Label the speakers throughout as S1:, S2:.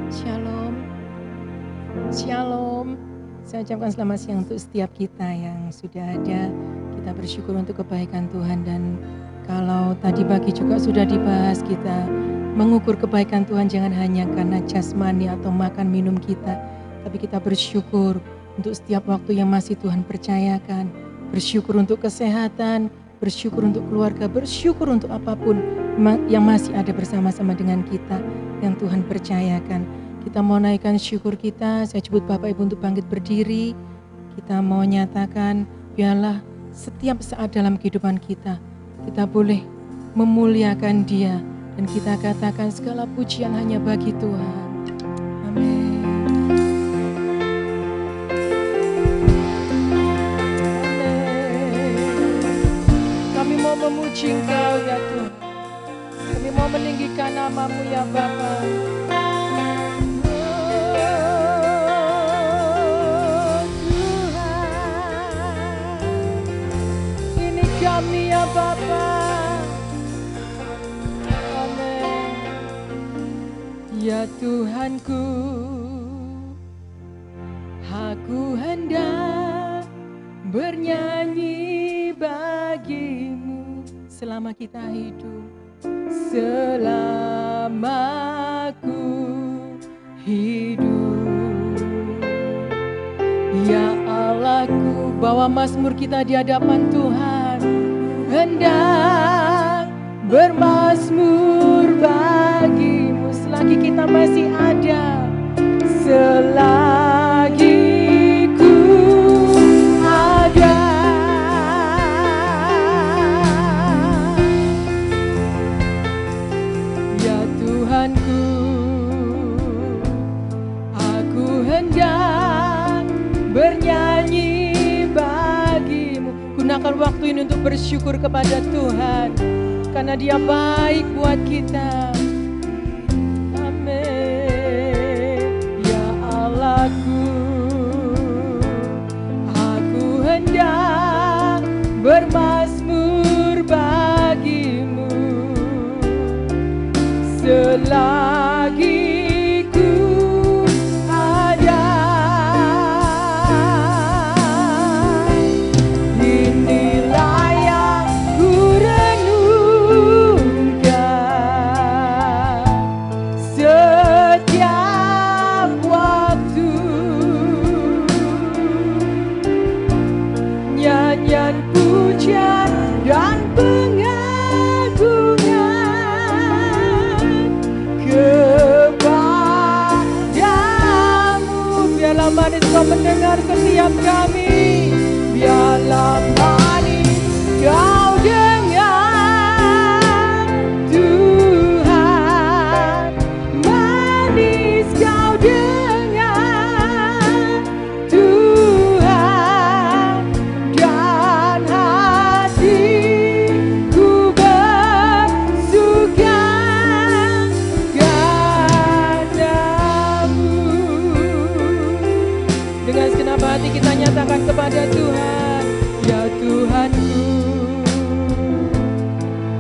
S1: Shalom, Shalom. Saya ucapkan selamat siang untuk setiap kita yang sudah ada. Kita bersyukur untuk kebaikan Tuhan, dan kalau tadi pagi juga sudah dibahas, kita mengukur kebaikan Tuhan jangan hanya karena jasmani atau makan minum kita, tapi kita bersyukur untuk setiap waktu yang masih Tuhan percayakan. Bersyukur untuk kesehatan, bersyukur untuk keluarga, bersyukur untuk apapun yang masih ada bersama-sama dengan kita yang Tuhan percayakan. Kita mau naikkan syukur kita. Saya jemput Bapak Ibu untuk bangkit berdiri. Kita mau nyatakan, biarlah setiap saat dalam kehidupan kita boleh memuliakan Dia, dan kita katakan segala pujian hanya bagi Tuhan. Amin. Kami mau memuji Engkau ya Tuhan. Kami mau meninggikan nama-Mu ya Bapa. Kami ya Bapa. Amin. Ya Tuhanku, aku hendak bernyanyi bagi-Mu selama kita hidup, selama aku hidup. Ya Allahku, bawa mazmur kita di hadapan Tuhan. Hendak bermazmur bagi-Mu selagi kita masih ada, selagi ku ada. Ya Tuhanku, aku hendak bernyanyi bagi-Mu. Gunakan waktu ini untuk bersyukur kepada Tuhan, karena Dia baik buat kita. Amin. Ya Allahku, aku hendak bermazmur bagi-Mu selagi Kau mendengar setiap kami, biarlah manis Kau dengar, Tuhan, manis Kau dengar, Tuhan, dan hatiku bersuka kepadamu. Dengan segenap hati kita nyatakan kepada Tuhan, ya Tuhanku,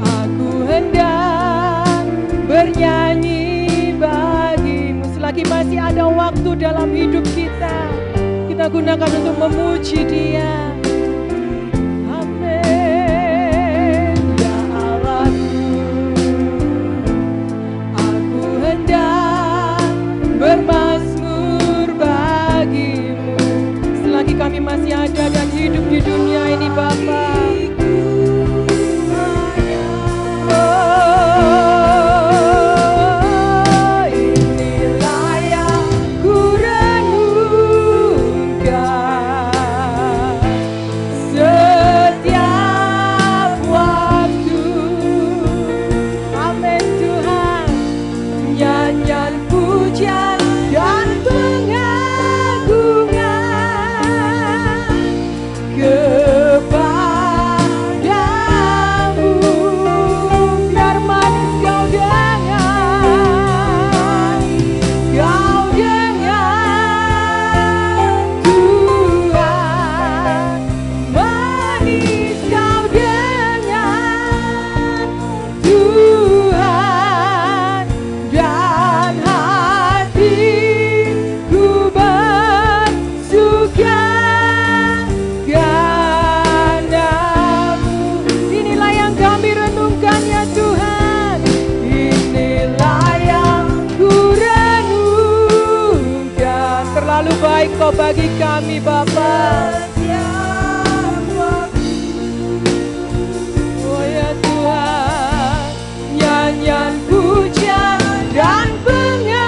S1: aku hendak bernyanyi bagi-Mu selagi masih ada waktu dalam hidup kita. Kita gunakan untuk memuji Dia. Amin. Ya Allahku, aku hendak bermazmur bagi-Mu selagi kami masih ada dan hidup di dunia ini Bapa. Inilah yang ku renungkan, baik Kau bagi kami Bapa. Oh ya Tuhan, nyanyian pujian dan pengagungan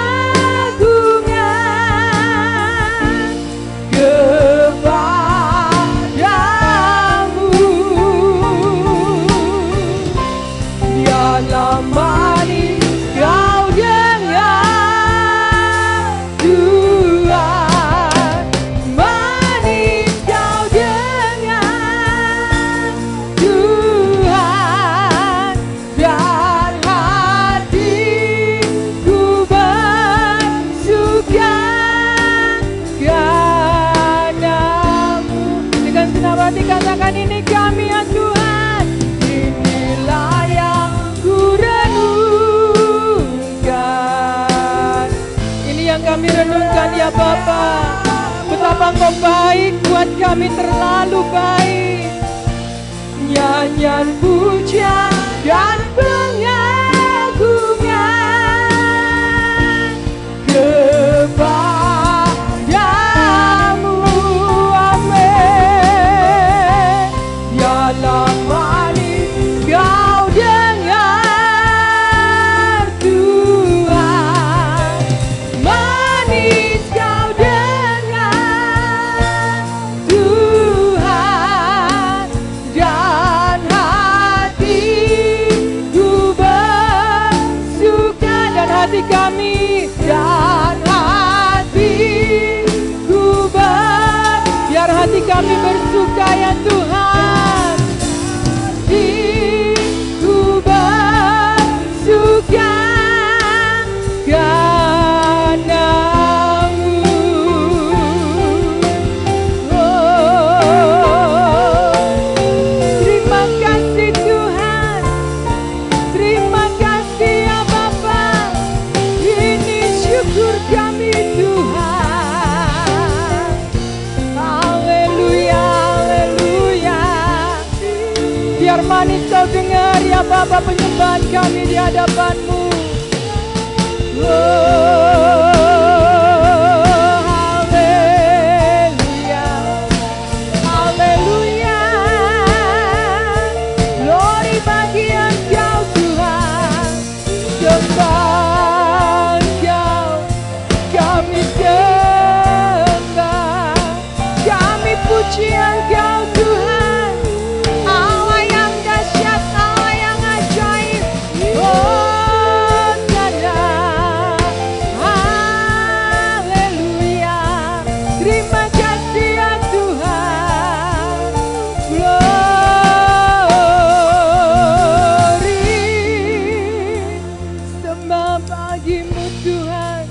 S1: kepadamu. Biarlah manis Kau dengar Tuhan, manis Kau dengar Tuhan, dan hatiku bersuka kepadamu. Dengan senang hati katakan, ini kami ya Tuhan, inilah yang ku renungkan. Ini yang kami renungkan ya Bapa, betapa Engkau baik buat kami, terlalu baik. Nyanyian pujian dan pengagungan kepadamu. Amin. Biarlah manis Kau dengar Tuhan, manis Kau dengar Tuhan, dan hatiku bersuka, dan hati kami, dan hatiku biar hati kami bersuka ya Tuhan, hatiku bersuka kepadamu. Oh, terima kasih Tuhan, terima kasih ya Bapa. Ini syukur kami Tuhan. Haleluya, haleluya. Biar manis Kau dengar ya Bapa penyembahan kami di hadapan-Mu. Oh, haleluya, haleluya. Glory bagi Engkau Tuhan, sembah Engkau, kami sembah, kami puji Engkau Tuhan, Allah yang dahsyat, Allah yang ajaib. Oh, Nada, haleluya. Terima kasih ya Tuhan, glory, sembah bagi-Mu Tuhan.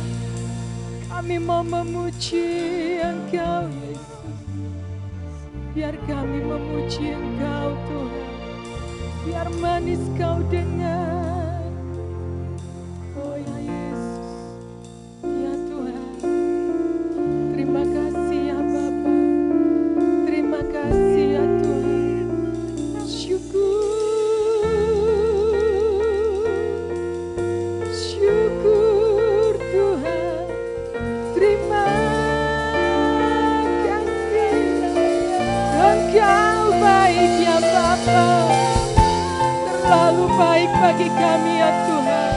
S1: Kami mau memuji Engkau Yesus. Biar kami memuji Engkau Tuhan, biar manis Kau dengar. Oh ya Yesus, ya Tuhan. Terima kasih ya Bapa, terima kasih ya Tuhan. Syukur Tuhan. Terima kasih, Engkau baik ya Bapa, terlalu baik bagi kami ya Tuhan.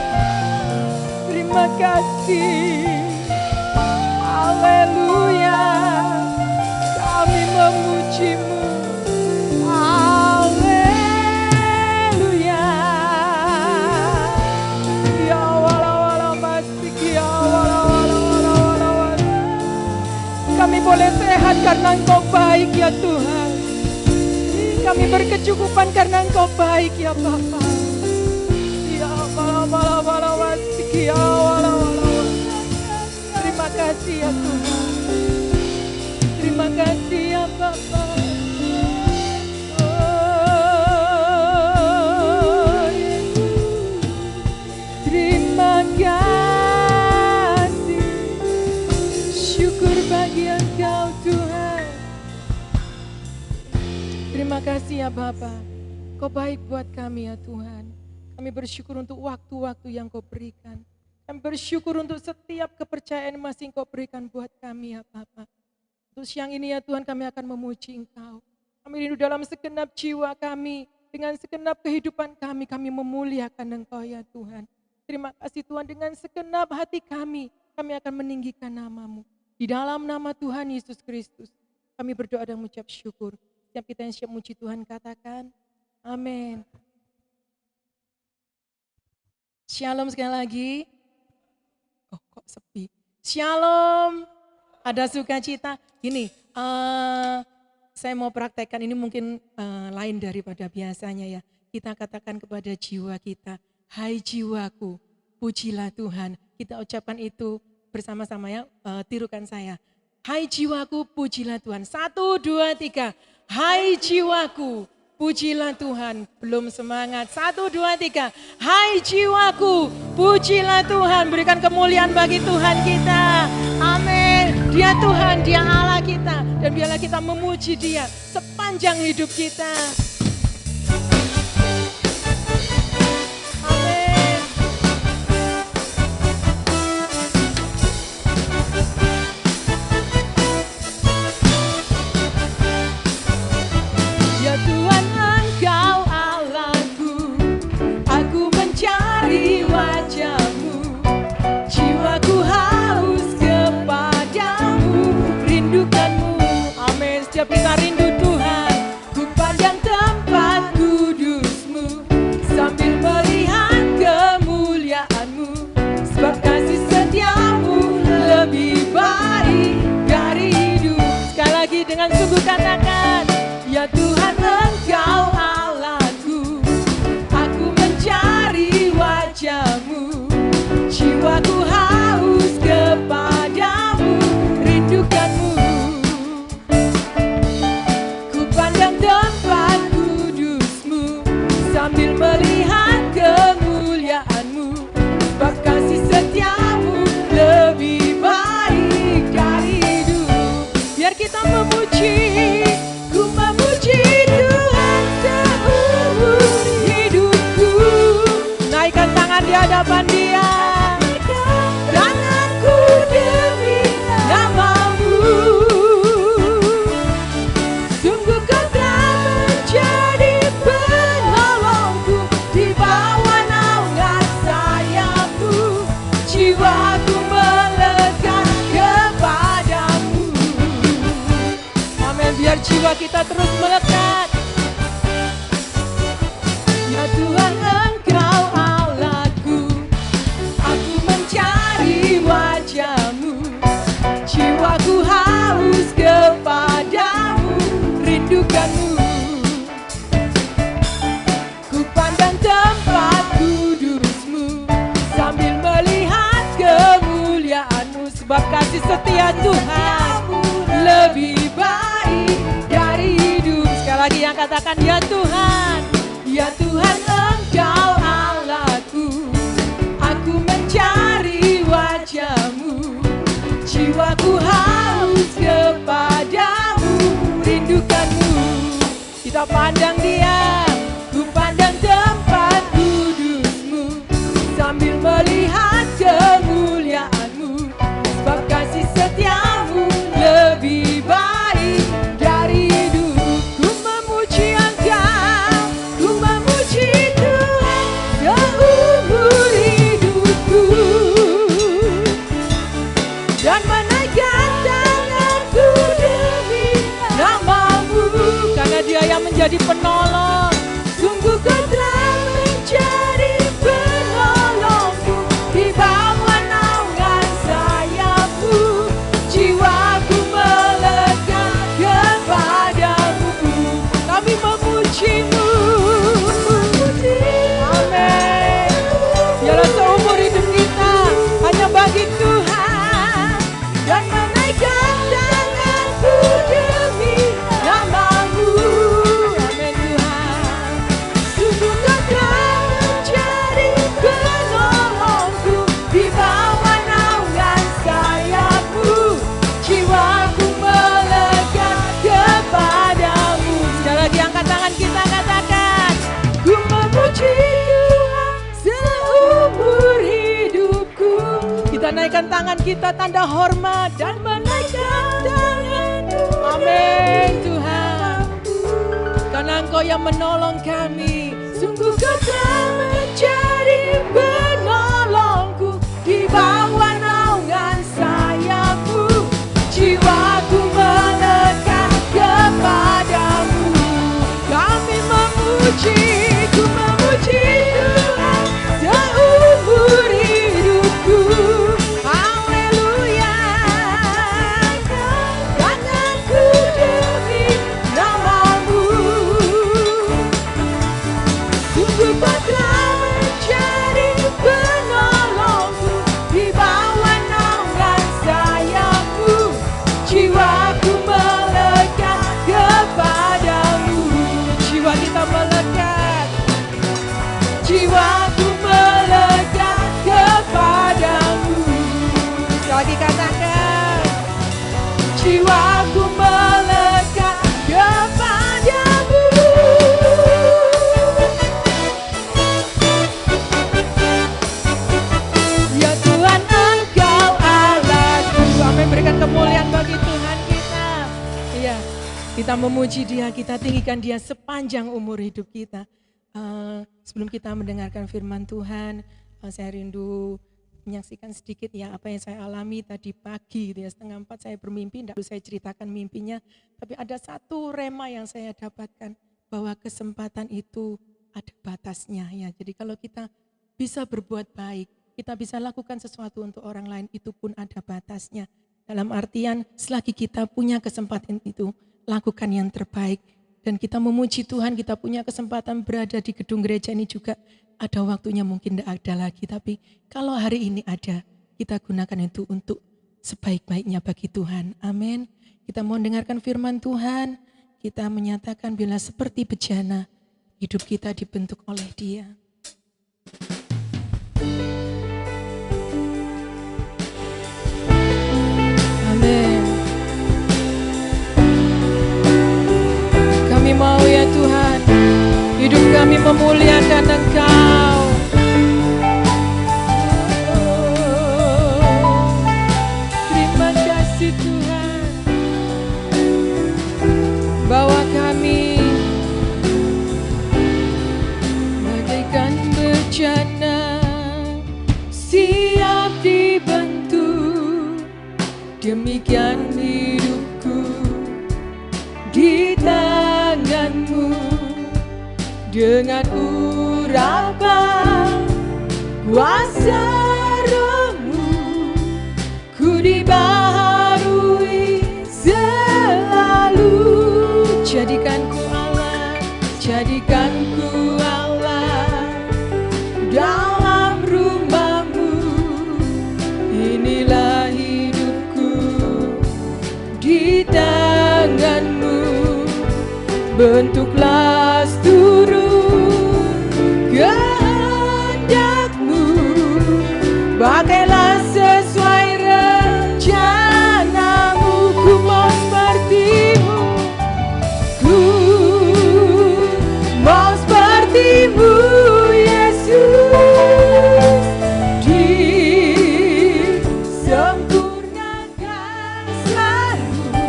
S1: Terima kasih, haleluya. Kami memuji-Mu, haleluya. Ya wala-wala masik, ya wala-wala. Kami boleh sehat karena Engkau baik ya Tuhan. Kami berkecukupan karena Engkau baik ya Bapa. Ya wala-wala masik, ya wala-wala. Terima kasih ya Tuhan, terima kasih ya Bapa. Oh, Yesus. Terima kasih, syukur bagi Engkau Tuhan. Terima kasih ya Bapa, Kau baik buat kami ya Tuhan. Kami bersyukur untuk waktu-waktu yang Kau berikan. Kami bersyukur untuk setiap kepercayaan masih Engkau berikan buat kami ya Bapa. Untuk siang ini ya Tuhan kami akan memuji Engkau. Kami rindu dalam segenap jiwa kami, dengan segenap kehidupan kami memuliakan Engkau ya Tuhan. Terima kasih Tuhan, dengan segenap hati kami akan meninggikan nama-Mu. Di dalam nama Tuhan Yesus Kristus, kami berdoa dan mengucap syukur. Setiap kita yang siap muji Tuhan katakan, amin. Shalom sekali lagi. Oh kok sepi. Shalom. Ada sukacita. Gini, saya mau praktekkan ini mungkin lain daripada biasanya ya. Kita katakan kepada jiwa kita, hai jiwaku, pujilah Tuhan. Kita ucapkan itu bersama-sama ya, tirukan saya. Hai jiwaku, pujilah Tuhan. 1, 2, 3. Hai jiwaku, pujilah Tuhan. Belum semangat. 1, 2, 3. Hai jiwaku, pujilah Tuhan. Berikan kemuliaan bagi Tuhan kita. Amin. Dia Tuhan, Dia Allah kita. Dan biarlah kita memuji Dia sepanjang hidup kita. Amin. Ya Tuhan, Engkau Allahku, aku mencari wajah-Mu. Jiwaku haus kepadamu, rindukan-Mu. Amin. Setiap kita rindu Tuhan, ku pandang tempat kudus-Mu, sambil melihat kemuliaan-Mu. Sebab kasih setia-Mu lebih baik dari hidup. Sekali lagi dengan sungguh katakan, ya Tuhan, Engkau Allahku, aku mencari wajah-Mu. Jiwaku haus kepadamu, rindukan-Mu. Ku pandang tempat kudus-Mu, sambil melihat kemuliaan-Mu. Sebab kasih setia-Mu lebih baik dari hidup. Biar kita memuji, ku memuji Tuhan seumur hidupku. Naikkan tangan di hadapan Dia. Tanganku demi nama-Mu. Sungguh Kau telah menjadi penolongku, di bawah naungan sayap-Mu. Jiwaku melekat kepadamu. Amin. Biar jiwa kita terus melekat. Ya Tuhan, Engkau Allahku, aku mencari wajah-Mu. Jiwaku haus kepadamu, rindukan-Mu. Ku pandang tempat kudus-Mu, sambil melihat kemuliaan-Mu. Sebab kasih setia Tuhan lebih baik dari hidup. Sekali lagi yang katakan, ya Tuhan, ya Tuhan, Engkau Allahku, aku mencari wajah-Mu. Jiwaku haus kepadamu, rindukan-Mu. Kita pandang Dia, ku pandang tempat kudus-Mu, sambil melihat kemuliaan-Mu. Sebab kasih setia-Mu lebih baik dari hidup. Ku memuji Engkau, ku memuji Tuhan seumur hidupku, dan menaikkan tanganku demi nama-Mu. Karena Dia yang menjadi penolong. Sungguh Kau telah menjadi penolongku, di bawah naungan sayap-Mu. Jiwaku melekat kepadamu. Kami memuji-Mu. Amin. Biarlah seumur hidup kita hanya bagi Tuhan, dan menaikkan tanganku demi nama-Mu. Amin. Kita naikkan tangan kita tanda hormat dan menaikkan tangan. Amin Tuhan. Karena Engkau yang menolong kami. Sungguh Kau telah menjadi penolongku. Di bawah naungan sayapmu jiwaku melekat kepadamu. Kami memuji, ku memuji Tuhan seumur hidupku. Haleluya. Karena ku demi namamu. Sungguh Kau telah menjadi penolongku. Di bawah naungan sayapmu jiwaku melekat kepadamu. Jiwa kita melekat, jiwaku melekat kepadamu. Lagi katakan, jiwaku melekat kepadamu. Ya Tuhan, Engkau Allahku. Amin. Berikan kemuliaan bagi Tuhan kita. Iya, kita memuji Dia, kita tinggikan Dia sepanjang umur hidup kita. Sebelum kita mendengarkan firman Tuhan, saya rindu menyaksikan sedikit ya apa yang saya alami tadi pagi gitu ya, 3:30 saya bermimpi, tidak perlu saya ceritakan mimpinya, tapi ada satu rema yang saya dapatkan bahwa kesempatan itu ada batasnya ya. Jadi kalau kita bisa berbuat baik, kita bisa lakukan sesuatu untuk orang lain, itu pun ada batasnya. Dalam artian selagi kita punya kesempatan itu, lakukan yang terbaik. Dan kita memuji Tuhan, kita punya kesempatan berada di gedung gereja ini juga. Ada waktunya mungkin tidak ada lagi, tapi kalau hari ini ada, kita gunakan itu untuk sebaik-baiknya bagi Tuhan. Amin. Kita mau dengarkan firman Tuhan, kita menyatakan bila seperti bejana, hidup kita dibentuk oleh Dia. Amin. Kami mau ya Tuhan, hidup kami memuliakan Engkau. Terima kasih Tuhan, bahwa kami bagaikan bejana siap dibentuk. Demikian hidupku di tanganmu. Dengan urapan kuasa Roh-Mu, ku dibaharui selalu. Jadikanku Allah, jadikanku Allah dalam rumah-Mu. Inilah hidupku di tangan-Mu. Bentuklah seluruh kehendak-Mu, pakailah sesuai rencana-Mu. Ku mau seperti-Mu, ku mau seperti-Mu Yesus. Disempurnakan selalu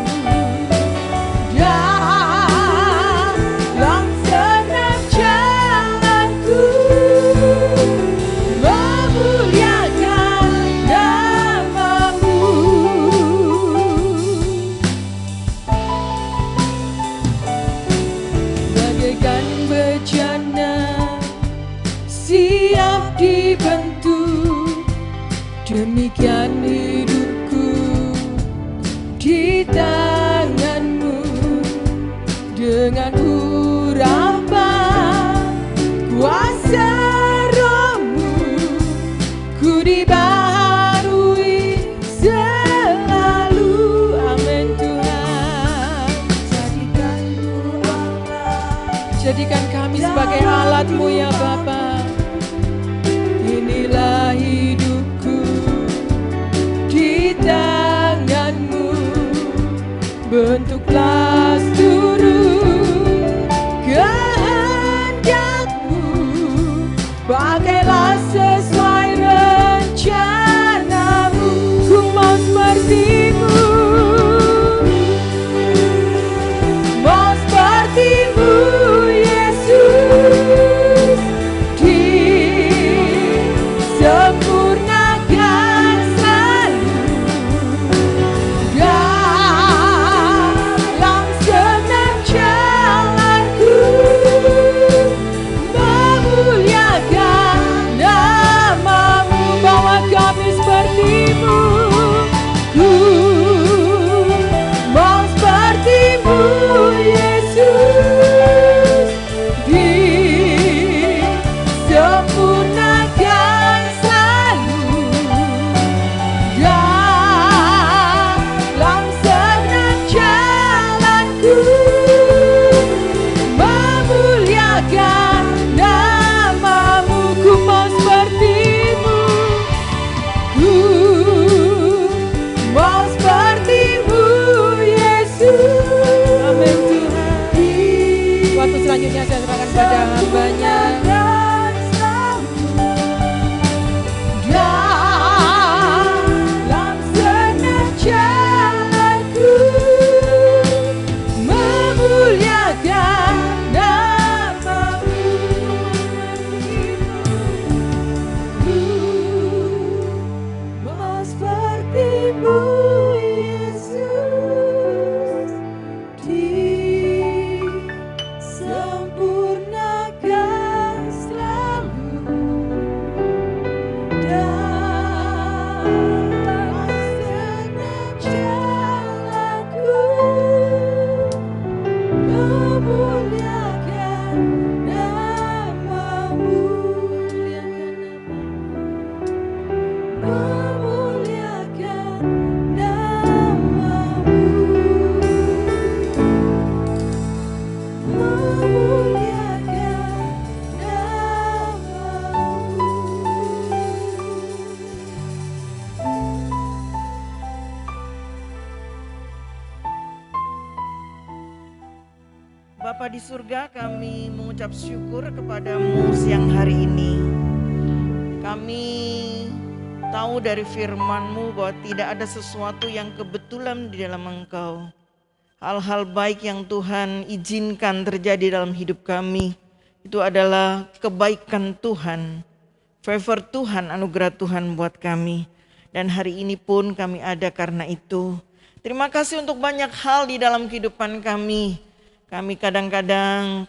S1: dalam senam jalanku, memuliakan nama-Mu. Bagaikan bejana siap dibentuk, demikian hidupku di tangan-Mu. Dengan urapan kuasa Roh-Mu, ku dibaharui selalu. Amin Tuhan. Jadikanku Allah, jadikan kami sebagai alat-Mu ya Bapa. Inilah hidupku di tangan-Mu. Bentuklah seluruh kehendak-Mu, pakailah sesuai rencana-Mu.
S2: Bapa di surga, kami mengucap syukur kepadamu siang hari ini. Kami tahu dari firman-Mu bahwa tidak ada sesuatu yang kebetulan di dalam Engkau. Hal-hal baik yang Tuhan izinkan terjadi dalam hidup kami, itu adalah kebaikan Tuhan, favor Tuhan, anugerah Tuhan buat kami. Dan hari ini pun kami ada karena itu. Terima kasih untuk banyak hal di dalam kehidupan kami. Kami kadang-kadang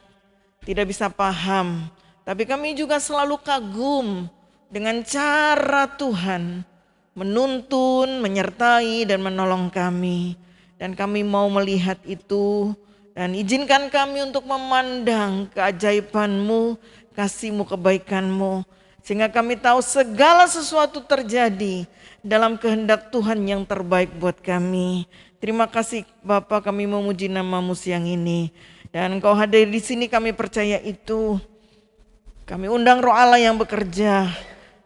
S2: tidak bisa paham, tapi kami juga selalu kagum dengan cara Tuhan menuntun, menyertai dan menolong kami. Dan kami mau melihat itu dan izinkan kami untuk memandang keajaiban-Mu, kasih-Mu, kebaikan-Mu. Sehingga kami tahu segala sesuatu terjadi dalam kehendak Tuhan yang terbaik buat kami. Terima kasih Bapa, kami memuji nama-Mu siang ini. Dan Engkau hadir di sini, kami percaya itu. Kami undang Roh Allah yang bekerja.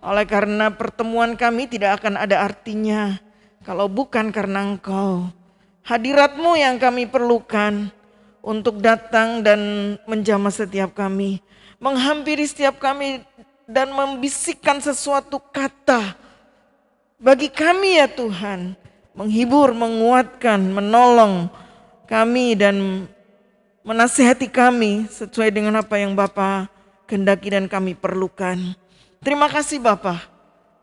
S2: Oleh karena pertemuan kami tidak akan ada artinya kalau bukan karena Engkau. Hadirat-Mu yang kami perlukan untuk datang dan menjamah setiap kami. Menghampiri setiap kami dan membisikkan sesuatu kata bagi kami ya Tuhan. Menghibur, menguatkan, menolong kami dan menasihati kami sesuai dengan apa yang Bapa kehendaki dan kami perlukan. Terima kasih Bapa.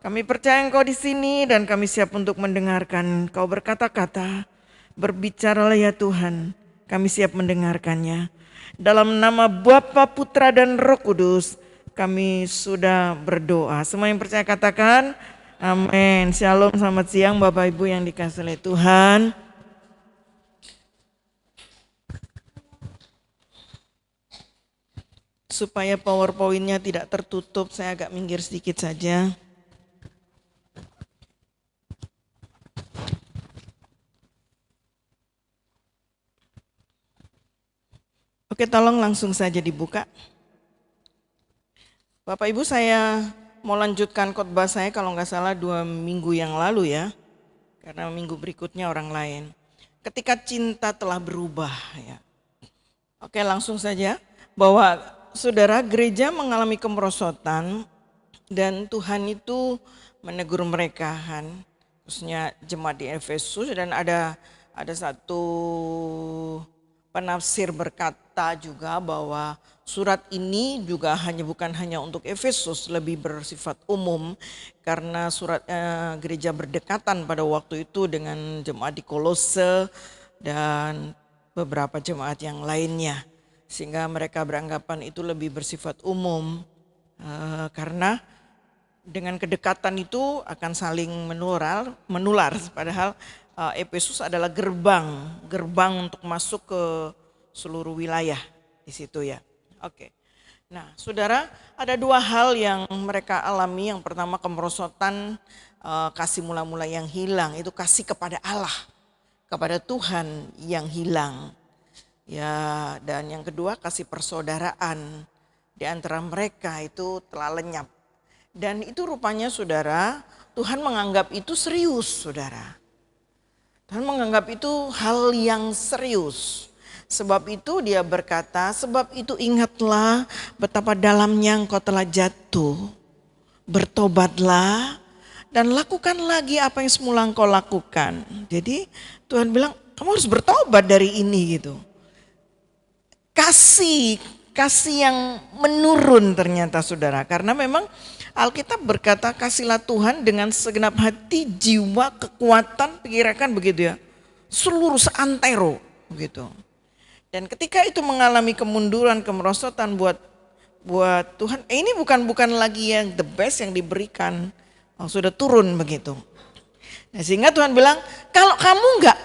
S2: Kami percaya Engkau di sini dan kami siap untuk mendengarkan. Engkau berkata-kata, berbicaralah ya Tuhan. Kami siap mendengarkannya. Dalam nama Bapa, Putra dan Roh Kudus kami sudah berdoa. Semua yang percaya katakan amin. Shalom, selamat siang Bapak Ibu yang dikasihi oleh Tuhan. Supaya PowerPoint-nya tidak tertutup, saya agak minggir sedikit saja. Oke, tolong langsung saja dibuka. Bapak Ibu, saya mau lanjutkan khotbah saya kalau nggak salah 2 minggu yang lalu ya. Karena minggu berikutnya orang lain. Ketika cinta telah berubah ya. Oke, langsung saja bahwa saudara, gereja mengalami kemerosotan dan Tuhan itu menegur mereka kan. Khususnya jemaat di Efesus, dan ada satu penafsir berkata juga bahwa surat ini juga bukan hanya untuk Efesus, lebih bersifat umum karena surat gereja berdekatan pada waktu itu dengan jemaat di Kolose dan beberapa jemaat yang lainnya. Sehingga mereka beranggapan itu lebih bersifat umum karena dengan kedekatan itu akan saling menular. Padahal Efesus adalah gerbang untuk masuk ke seluruh wilayah di situ ya. Oke. Nah, saudara, ada 2 hal yang mereka alami. Yang pertama kemerosotan, kasih mula-mula yang hilang, itu kasih kepada Allah, kepada Tuhan yang hilang. Ya, dan yang kedua kasih persaudaraan di antara mereka itu telah lenyap. Dan itu rupanya saudara, Tuhan menganggap itu serius saudara. Tuhan menganggap itu hal yang serius. Sebab itu dia berkata, sebab itu ingatlah betapa dalamnya engkau telah jatuh. Bertobatlah dan lakukan lagi apa yang semula engkau lakukan. Jadi Tuhan bilang kamu harus bertobat dari ini gitu. Kasih yang menurun ternyata saudara. Karena memang Alkitab berkata kasihlah Tuhan dengan segenap hati, jiwa, kekuatan, pikiran begitu ya. Seluruh seantero begitu. Dan ketika itu mengalami kemunduran, kemerosotan buat Tuhan, ini bukan lagi yang the best yang diberikan. Sudah turun begitu. Nah, sehingga Tuhan bilang kalau kamu enggak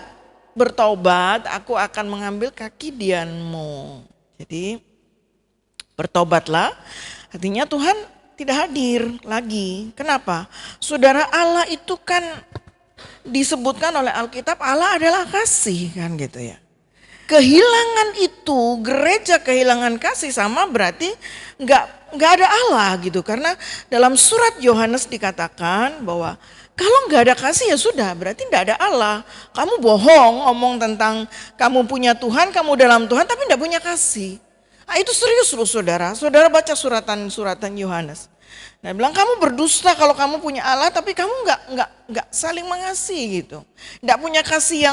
S2: bertobat, aku akan mengambil kaki dianmu. Jadi bertobatlah, artinya Tuhan tidak hadir lagi. Kenapa? Saudara, Allah itu kan disebutkan oleh Alkitab, Allah adalah kasih kan gitu ya. Kehilangan itu, gereja kehilangan kasih sama berarti enggak ada Allah gitu. Karena dalam surat Yohanes dikatakan bahwa Kalau nggak ada kasih ya sudah, berarti nggak ada Allah. Kamu bohong ngomong tentang kamu punya Tuhan, kamu dalam Tuhan, tapi nggak punya kasih. Itu serius loh saudara. Saudara baca suratan Yohanes. Nah bilang kamu berdusta kalau kamu punya Allah, tapi kamu nggak saling mengasihi gitu. Nggak punya kasih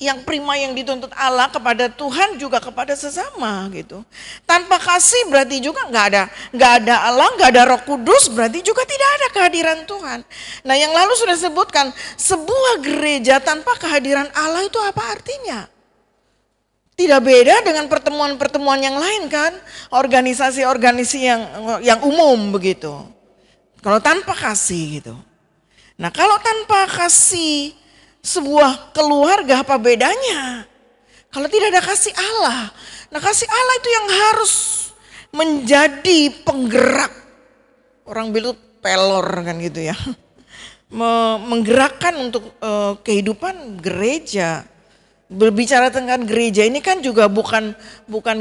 S2: yang prima yang dituntut Allah kepada Tuhan juga kepada sesama gitu. Tanpa kasih berarti juga nggak ada Allah, nggak ada Roh Kudus, berarti juga tidak ada kehadiran Tuhan. Nah yang lalu sudah sebutkan, sebuah gereja tanpa kehadiran Allah itu apa artinya? Tidak beda dengan pertemuan-pertemuan yang lain kan, organisasi-organisasi yang umum begitu. Kalau tanpa kasih gitu. Nah kalau tanpa kasih sebuah keluarga apa bedanya? Kalau tidak ada kasih Allah. Nah kasih Allah itu yang harus menjadi penggerak. Orang bilang pelor kan gitu ya. Menggerakkan untuk kehidupan gereja. Berbicara tentang gereja ini kan juga bukan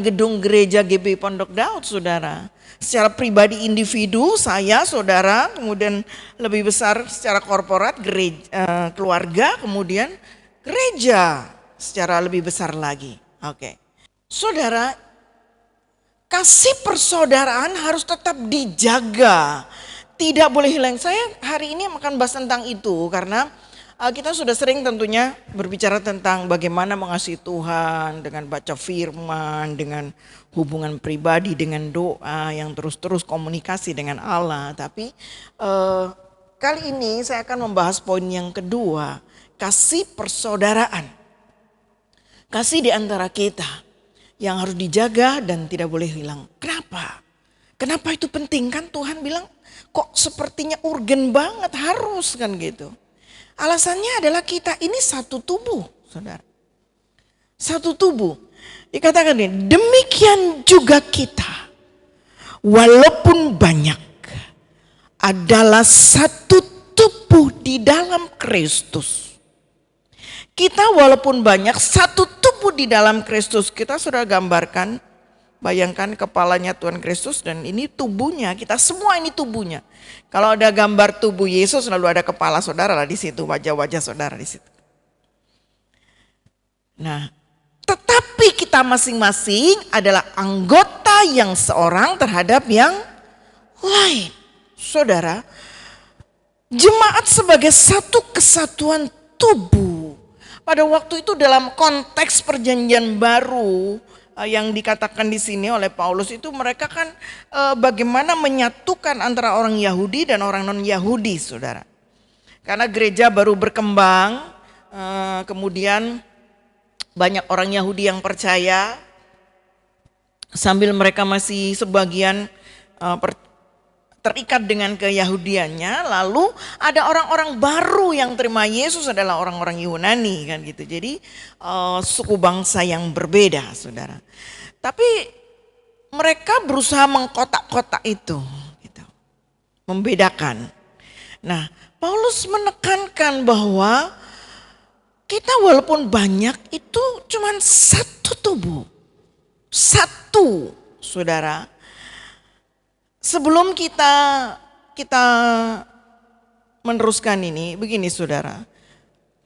S2: gedung gereja GB Pondok Daud saudara. Secara pribadi individu saya saudara, kemudian lebih besar secara korporat gereja, keluarga, kemudian gereja secara lebih besar lagi. Oke. Saudara, kasih persaudaraan harus tetap dijaga. Tidak boleh hilang. Saya hari ini akan bahas tentang itu karena kita sudah sering tentunya berbicara tentang bagaimana mengasihi Tuhan dengan baca firman, dengan hubungan pribadi, dengan doa yang terus-terus komunikasi dengan Allah. Tapi kali ini saya akan membahas poin yang kedua, kasih persaudaraan. Kasih di antara kita yang harus dijaga dan tidak boleh hilang. Kenapa? Kenapa itu penting? Kan Tuhan bilang kok sepertinya urgen banget, harus kan gitu. Alasannya adalah kita ini satu tubuh, saudara. Satu tubuh. Dikatakan ini, demikian juga kita, walaupun banyak, adalah satu tubuh di dalam Kristus. Kita walaupun banyak, satu tubuh di dalam Kristus. Kita sudah gambarkan, bayangkan kepalanya Tuhan Kristus dan ini tubuhnya, kita semua ini tubuhnya. Kalau ada gambar tubuh Yesus lalu ada kepala saudara lah di situ, wajah-wajah saudara di situ. Nah, tetapi kita masing-masing adalah anggota yang seorang terhadap yang lain. Saudara, jemaat sebagai satu kesatuan tubuh. Pada waktu itu dalam konteks perjanjian baru, yang dikatakan di sini oleh Paulus itu mereka kan bagaimana menyatukan antara orang Yahudi dan orang non-Yahudi, saudara. Karena gereja baru berkembang, kemudian banyak orang Yahudi yang percaya, sambil mereka masih sebagian terikat dengan keyahudiannya, lalu ada orang-orang baru yang terima Yesus adalah orang-orang Yunani kan gitu. Jadi suku bangsa yang berbeda, saudara. Tapi mereka berusaha mengkotak-kotak itu, gitu, membedakan. Nah, Paulus menekankan bahwa kita walaupun banyak itu cuma satu tubuh, satu, saudara. Sebelum kita meneruskan ini, begini saudara,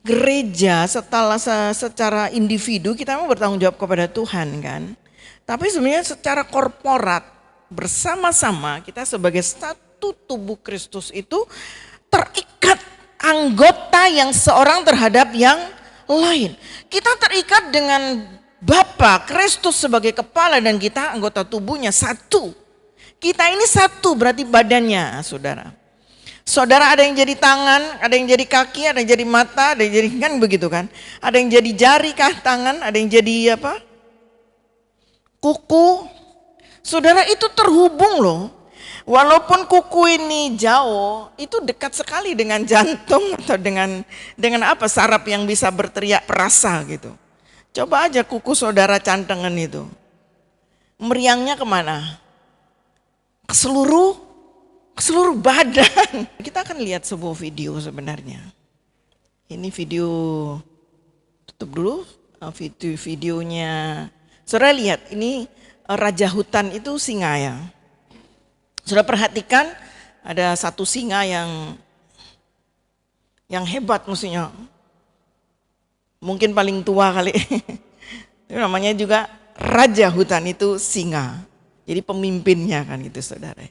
S2: gereja secara individu kita mau bertanggung jawab kepada Tuhan kan, tapi sebenarnya secara korporat bersama-sama kita sebagai satu tubuh Kristus itu terikat anggota yang seorang terhadap yang lain. Kita terikat dengan Bapa Kristus sebagai kepala dan kita anggota tubuhnya satu. Kita ini satu berarti badannya, saudara. Saudara ada yang jadi tangan, ada yang jadi kaki, ada yang jadi mata, ada yang jadi kan begitu kan. Ada yang jadi jari kah tangan, ada yang jadi apa? Kuku. Saudara itu terhubung loh. Walaupun kuku ini jauh, itu dekat sekali dengan jantung atau dengan apa saraf yang bisa berteriak perasa gitu. Coba aja kuku saudara cantengan itu. Meriangnya kemana? Ke seluruh badan. Kita akan lihat sebuah video sebenarnya. Ini video, tutup dulu videonya. Saudara lihat, ini raja hutan itu singa ya. Saudara perhatikan ada satu singa yang yang hebat mestinya. Mungkin paling tua kali. Itu namanya juga raja hutan itu singa. Jadi pemimpinnya kan gitu saudara.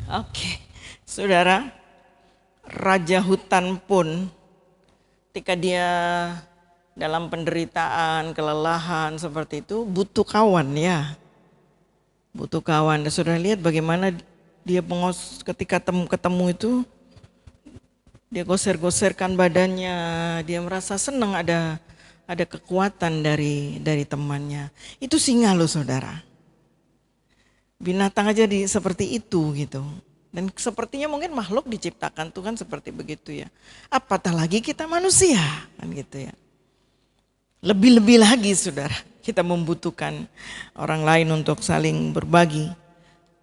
S2: Oke, saudara, raja hutan pun ketika dia dalam penderitaan, kelelahan seperti itu butuh kawan ya. Butuh kawan. Dan saudara lihat bagaimana dia ketika ketemu itu dia goser-goserkan badannya, dia merasa senang ada kekuatan dari temannya. Itu singa loh saudara. Binatang aja seperti itu gitu. Dan sepertinya mungkin makhluk diciptakan Tuhan seperti begitu ya. Apatah lagi kita manusia kan gitu ya. Lebih-lebih lagi saudara, kita membutuhkan orang lain untuk saling berbagi.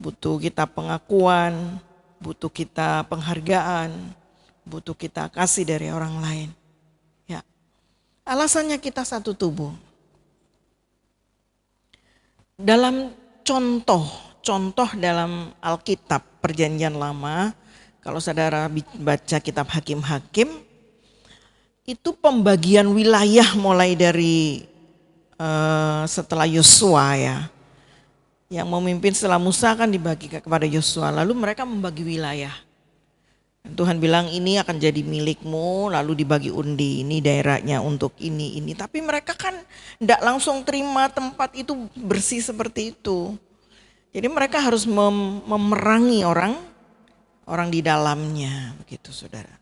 S2: Butuh kita pengakuan, butuh kita penghargaan, butuh kita kasih dari orang lain. Ya. Alasannya kita satu tubuh. Dalam contoh dalam Alkitab Perjanjian Lama, kalau saudara baca kitab Hakim-Hakim, itu pembagian wilayah mulai dari setelah Yosua ya. Yang memimpin setelah Musa kan dibagi kepada Yosua, lalu mereka membagi wilayah. Dan Tuhan bilang ini akan jadi milikmu, lalu dibagi undi, ini daerahnya untuk ini. Tapi mereka kan tidak langsung terima tempat itu bersih seperti itu. Jadi mereka harus memerangi orang di dalamnya, begitu saudara.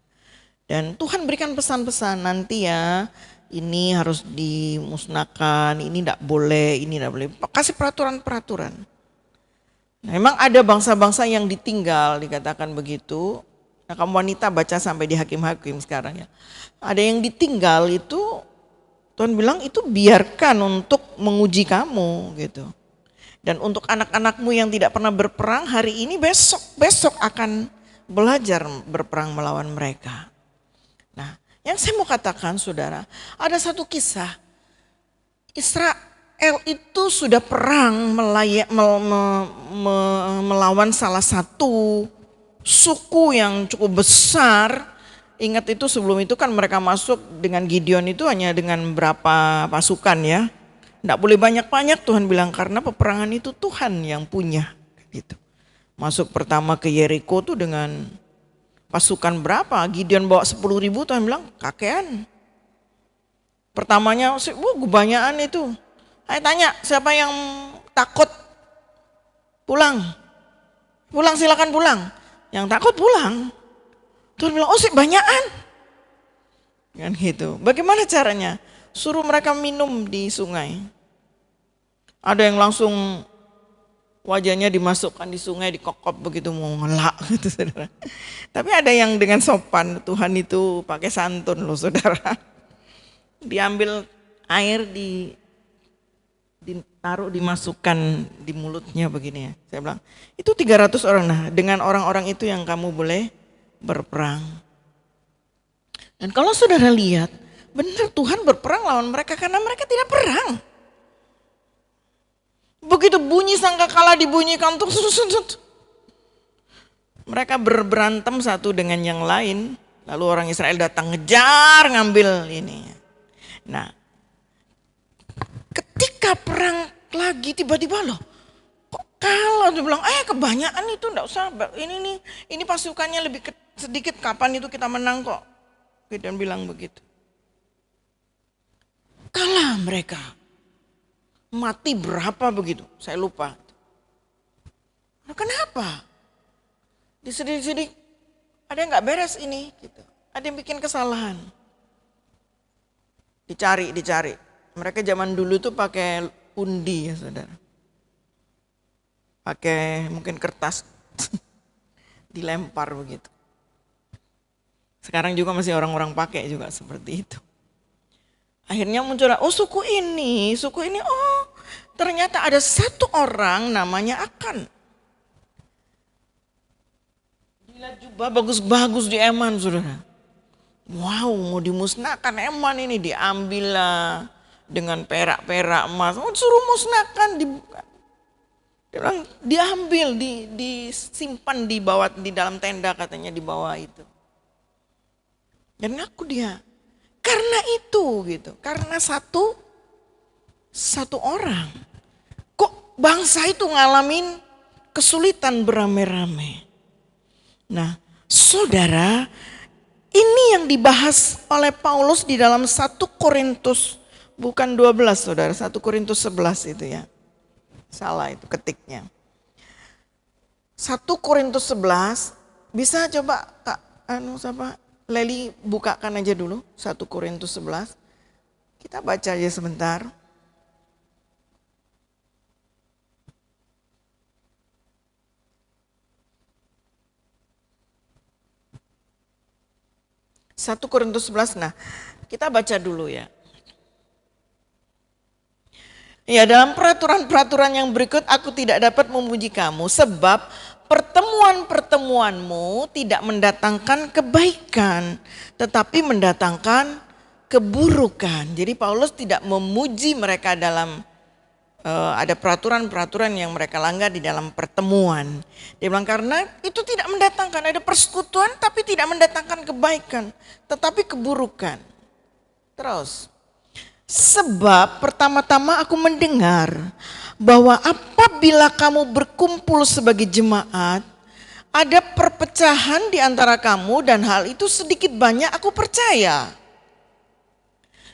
S2: Dan Tuhan berikan pesan-pesan nanti ya, ini harus dimusnahkan, ini tidak boleh, ini tidak boleh. Kasih peraturan-peraturan. Nah, memang ada bangsa-bangsa yang ditinggal, dikatakan begitu. Nah, kamu wanita baca sampai di Hakim-Hakim sekarang ya. Ada yang ditinggal itu, Tuhan bilang itu biarkan untuk menguji kamu gitu. Dan untuk anak-anakmu yang tidak pernah berperang hari ini besok akan belajar berperang melawan mereka. Nah, yang saya mau katakan saudara, ada satu kisah. Israel itu sudah perang melawan salah satu suku yang cukup besar. Ingat itu sebelum itu kan mereka masuk dengan Gideon itu hanya dengan berapa pasukan ya. Tidak boleh banyak-banyak Tuhan bilang karena peperangan itu Tuhan yang punya gitu. Masuk pertama ke Yeriko tuh dengan pasukan berapa? Gideon bawa 10.000, Tuhan bilang kakean. Pertamanya kebanyakan itu. Saya tanya siapa yang takut pulang? Pulang silakan pulang. Yang takut pulang. Tuhan bilang banyakan. Kan gitu. Bagaimana caranya? Suruh mereka minum di sungai. Ada yang langsung wajahnya dimasukkan di sungai, dikokop begitu mau ngelak gitu saudara. Tapi ada yang dengan sopan, Tuhan itu pakai santun loh saudara. Diambil air ditaruh dimasukkan di mulutnya begini ya. Saya bilang, itu 300 orang, nah dengan orang-orang itu yang kamu boleh berperang. Dan kalau saudara lihat, benar Tuhan berperang lawan mereka karena mereka tidak perang. Begitu bunyi sangkakala dibunyikan tuh, mereka berantem satu dengan yang lain. Lalu orang Israel datang ngejar ngambil ini. Nah, ketika perang lagi tiba-tiba loh, kok kalau dia bilang, kebanyakan itu enggak usah, ini pasukannya lebih sedikit, kapan itu kita menang kok. Gideon bilang begitu. Kalah mereka. Mati berapa begitu, saya lupa. Nah, kenapa? Disedik-sedik, ada yang gak beres ini. Gitu. Ada yang bikin kesalahan. Dicari. Mereka zaman dulu tuh pakai undi ya saudara. Pakai mungkin kertas, dilempar begitu. Sekarang juga masih orang-orang pakai juga seperti itu. Akhirnya muncul, suku ini, ternyata ada satu orang namanya Akan. Gila jubah bagus-bagus di Eman, saudara. Wow, mau dimusnahkan Eman ini, diambil lah dengan perak-perak emas. Suruh musnahkan, dibuka. Orang diambil, disimpan di bawah, di dalam tenda katanya di bawah itu. Dan ngaku dia. Karena itu gitu, karena satu orang. Kok bangsa itu ngalamin kesulitan beramai-ramai. Nah, saudara, ini yang dibahas oleh Paulus di dalam 1 Korintus, bukan 12 saudara, 1 Korintus 11 itu ya. Salah itu ketiknya. 1 Korintus 11, bisa coba Kak Leli bukakan aja dulu 1 Korintus 11. Kita baca aja sebentar. Satu Korintus 11, nah kita baca dulu ya. Ya, dalam peraturan-peraturan yang berikut aku tidak dapat memuji kamu sebab pertemuan-pertemuanmu tidak mendatangkan kebaikan tetapi mendatangkan keburukan. Jadi Paulus tidak memuji mereka dalam ada peraturan-peraturan yang mereka langgar di dalam pertemuan. Dia bilang karena itu tidak mendatangkan, ada persekutuan tapi tidak mendatangkan kebaikan tetapi keburukan. Terus, sebab pertama-tama aku mendengar bahwa apabila kamu berkumpul sebagai jemaat, ada perpecahan di antara kamu dan hal itu sedikit banyak aku percaya.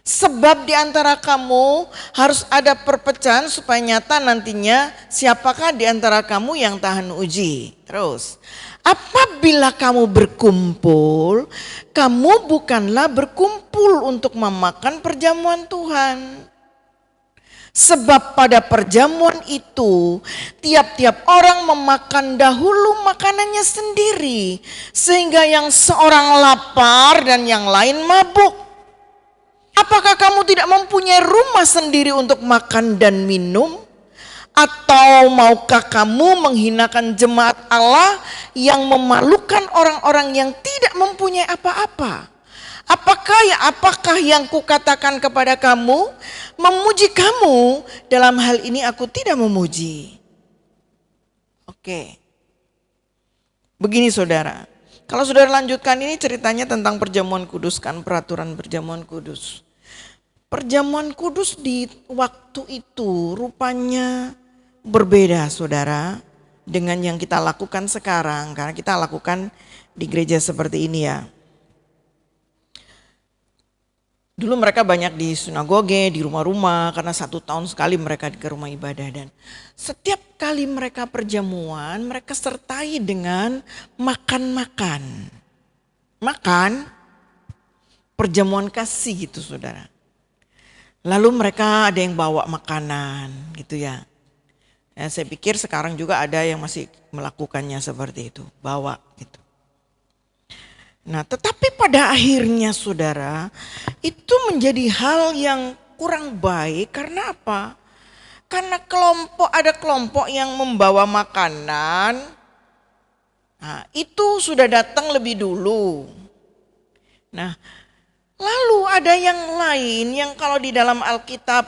S2: Sebab di antara kamu harus ada perpecahan supaya nyata nantinya siapakah di antara kamu yang tahan uji. Terus, apabila kamu berkumpul, kamu bukanlah berkumpul untuk memakan perjamuan Tuhan. Sebab pada perjamuan itu tiap-tiap orang memakan dahulu makanannya sendiri. Sehingga yang seorang lapar dan yang lain mabuk. Apakah kamu tidak mempunyai rumah sendiri untuk makan dan minum? Atau maukah kamu menghinakan jemaat Allah yang memalukan orang-orang yang tidak mempunyai apa-apa? Apakah yang kukatakan kepada kamu? Memuji kamu, dalam hal ini aku tidak memuji. Oke. Begini saudara, kalau saudara lanjutkan ini ceritanya tentang perjamuan kudus kan, peraturan perjamuan kudus. Perjamuan kudus di waktu itu rupanya berbeda saudara dengan yang kita lakukan sekarang. Karena kita lakukan di gereja seperti ini ya. Dulu mereka banyak di sinagoge, di rumah-rumah karena 1 tahun sekali mereka ke rumah ibadah. Dan setiap kali mereka perjamuan mereka sertai dengan makan-makan. Makan perjamuan kasih gitu saudara. Lalu mereka ada yang bawa makanan gitu ya. Saya pikir sekarang juga ada yang masih melakukannya seperti itu, bawa gitu. Nah tetapi pada akhirnya saudara, itu menjadi hal yang kurang baik karena apa? Karena ada kelompok yang membawa makanan, nah itu sudah datang lebih dulu. Nah lalu ada yang lain yang kalau di dalam Alkitab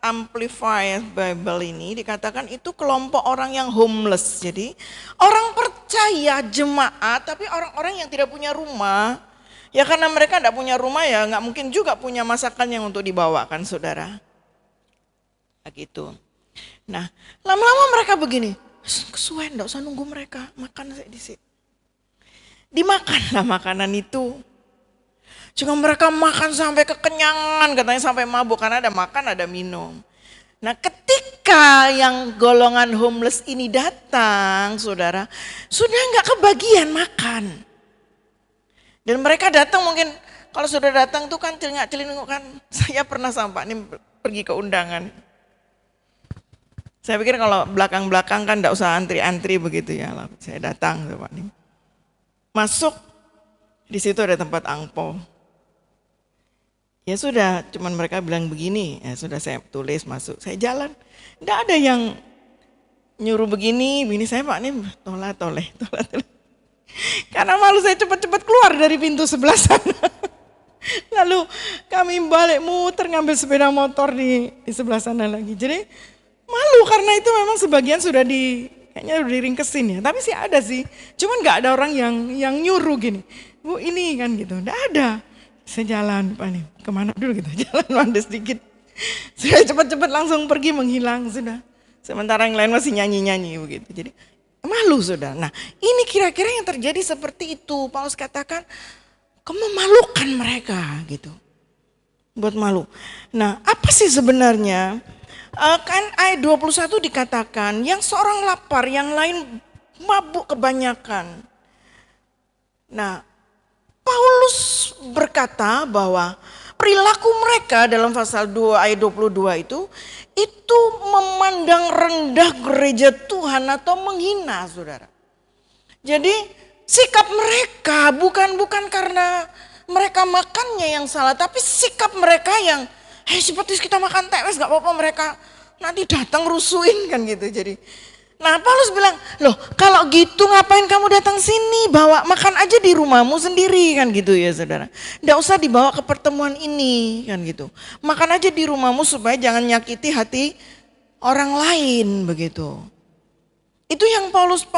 S2: Amplified Bible ini dikatakan itu kelompok orang yang homeless. Jadi orang percaya jemaat tapi orang-orang yang tidak punya rumah. Ya karena mereka tidak punya rumah ya nggak mungkin juga punya masakan yang untuk dibawakan saudara. Gitu. Nah lama-lama mereka begini, kesuwen tidak usah nunggu mereka makan di sini. Dimakanlah makanan itu. Cuma mereka makan sampai kekenyangan, katanya sampai mabuk karena ada makan ada minum. Nah ketika yang golongan homeless ini datang saudara, sudah nggak kebagian makan. Dan mereka datang mungkin kalau sudah datang tuh kan celingak-celinguk kan. Saya pernah sampai nih pergi ke undangan. Saya pikir kalau belakang-belakang kan nggak usah antri-antri begitu ya. Saya datang Pak nih. Masuk, di situ ada tempat angpau. Ya sudah, cuman mereka bilang begini, ya sudah saya tulis masuk, saya jalan. Tidak ada yang nyuruh begini saya Pak ini toleh. Karena malu saya cepat-cepat keluar dari pintu sebelah sana. Lalu kami balik muter ngambil sepeda motor di sebelah sana lagi. Jadi Malu karena itu memang sebagian sudah kayaknya udah diringkesin ya. Tapi sih ada sih. Cuman nggak ada orang yang nyuruh gini. Bu ini kan gitu. Nggak ada. Saya jalan Pak nih. Kemana dulu gitu. Jalan mandek sedikit. Sudah cepat-cepat langsung pergi menghilang sudah. Sementara yang lain masih nyanyi-nyanyi begitu. Jadi malu sudah. Nah ini kira-kira yang terjadi seperti itu. Paulus katakan kamu memalukan mereka gitu. Buat malu. Nah apa sih sebenarnya? Kan ayat 21 dikatakan yang seorang lapar, yang lain mabuk kebanyakan. Nah, Paulus berkata bahwa perilaku mereka dalam pasal 2 ayat 22 itu memandang rendah gereja Tuhan atau menghina, saudara. Jadi sikap mereka bukan karena mereka makannya yang salah, tapi sikap mereka yang seperti kita makan tewes gak apa-apa, mereka nanti datang rusuhin kan gitu. Jadi nah Paulus bilang, loh kalau gitu ngapain kamu datang sini, bawa makan aja di rumahmu sendiri kan gitu ya saudara. Nggak usah dibawa ke pertemuan ini kan gitu. Makan aja di rumahmu supaya jangan nyakiti hati orang lain begitu. Itu yang Paulus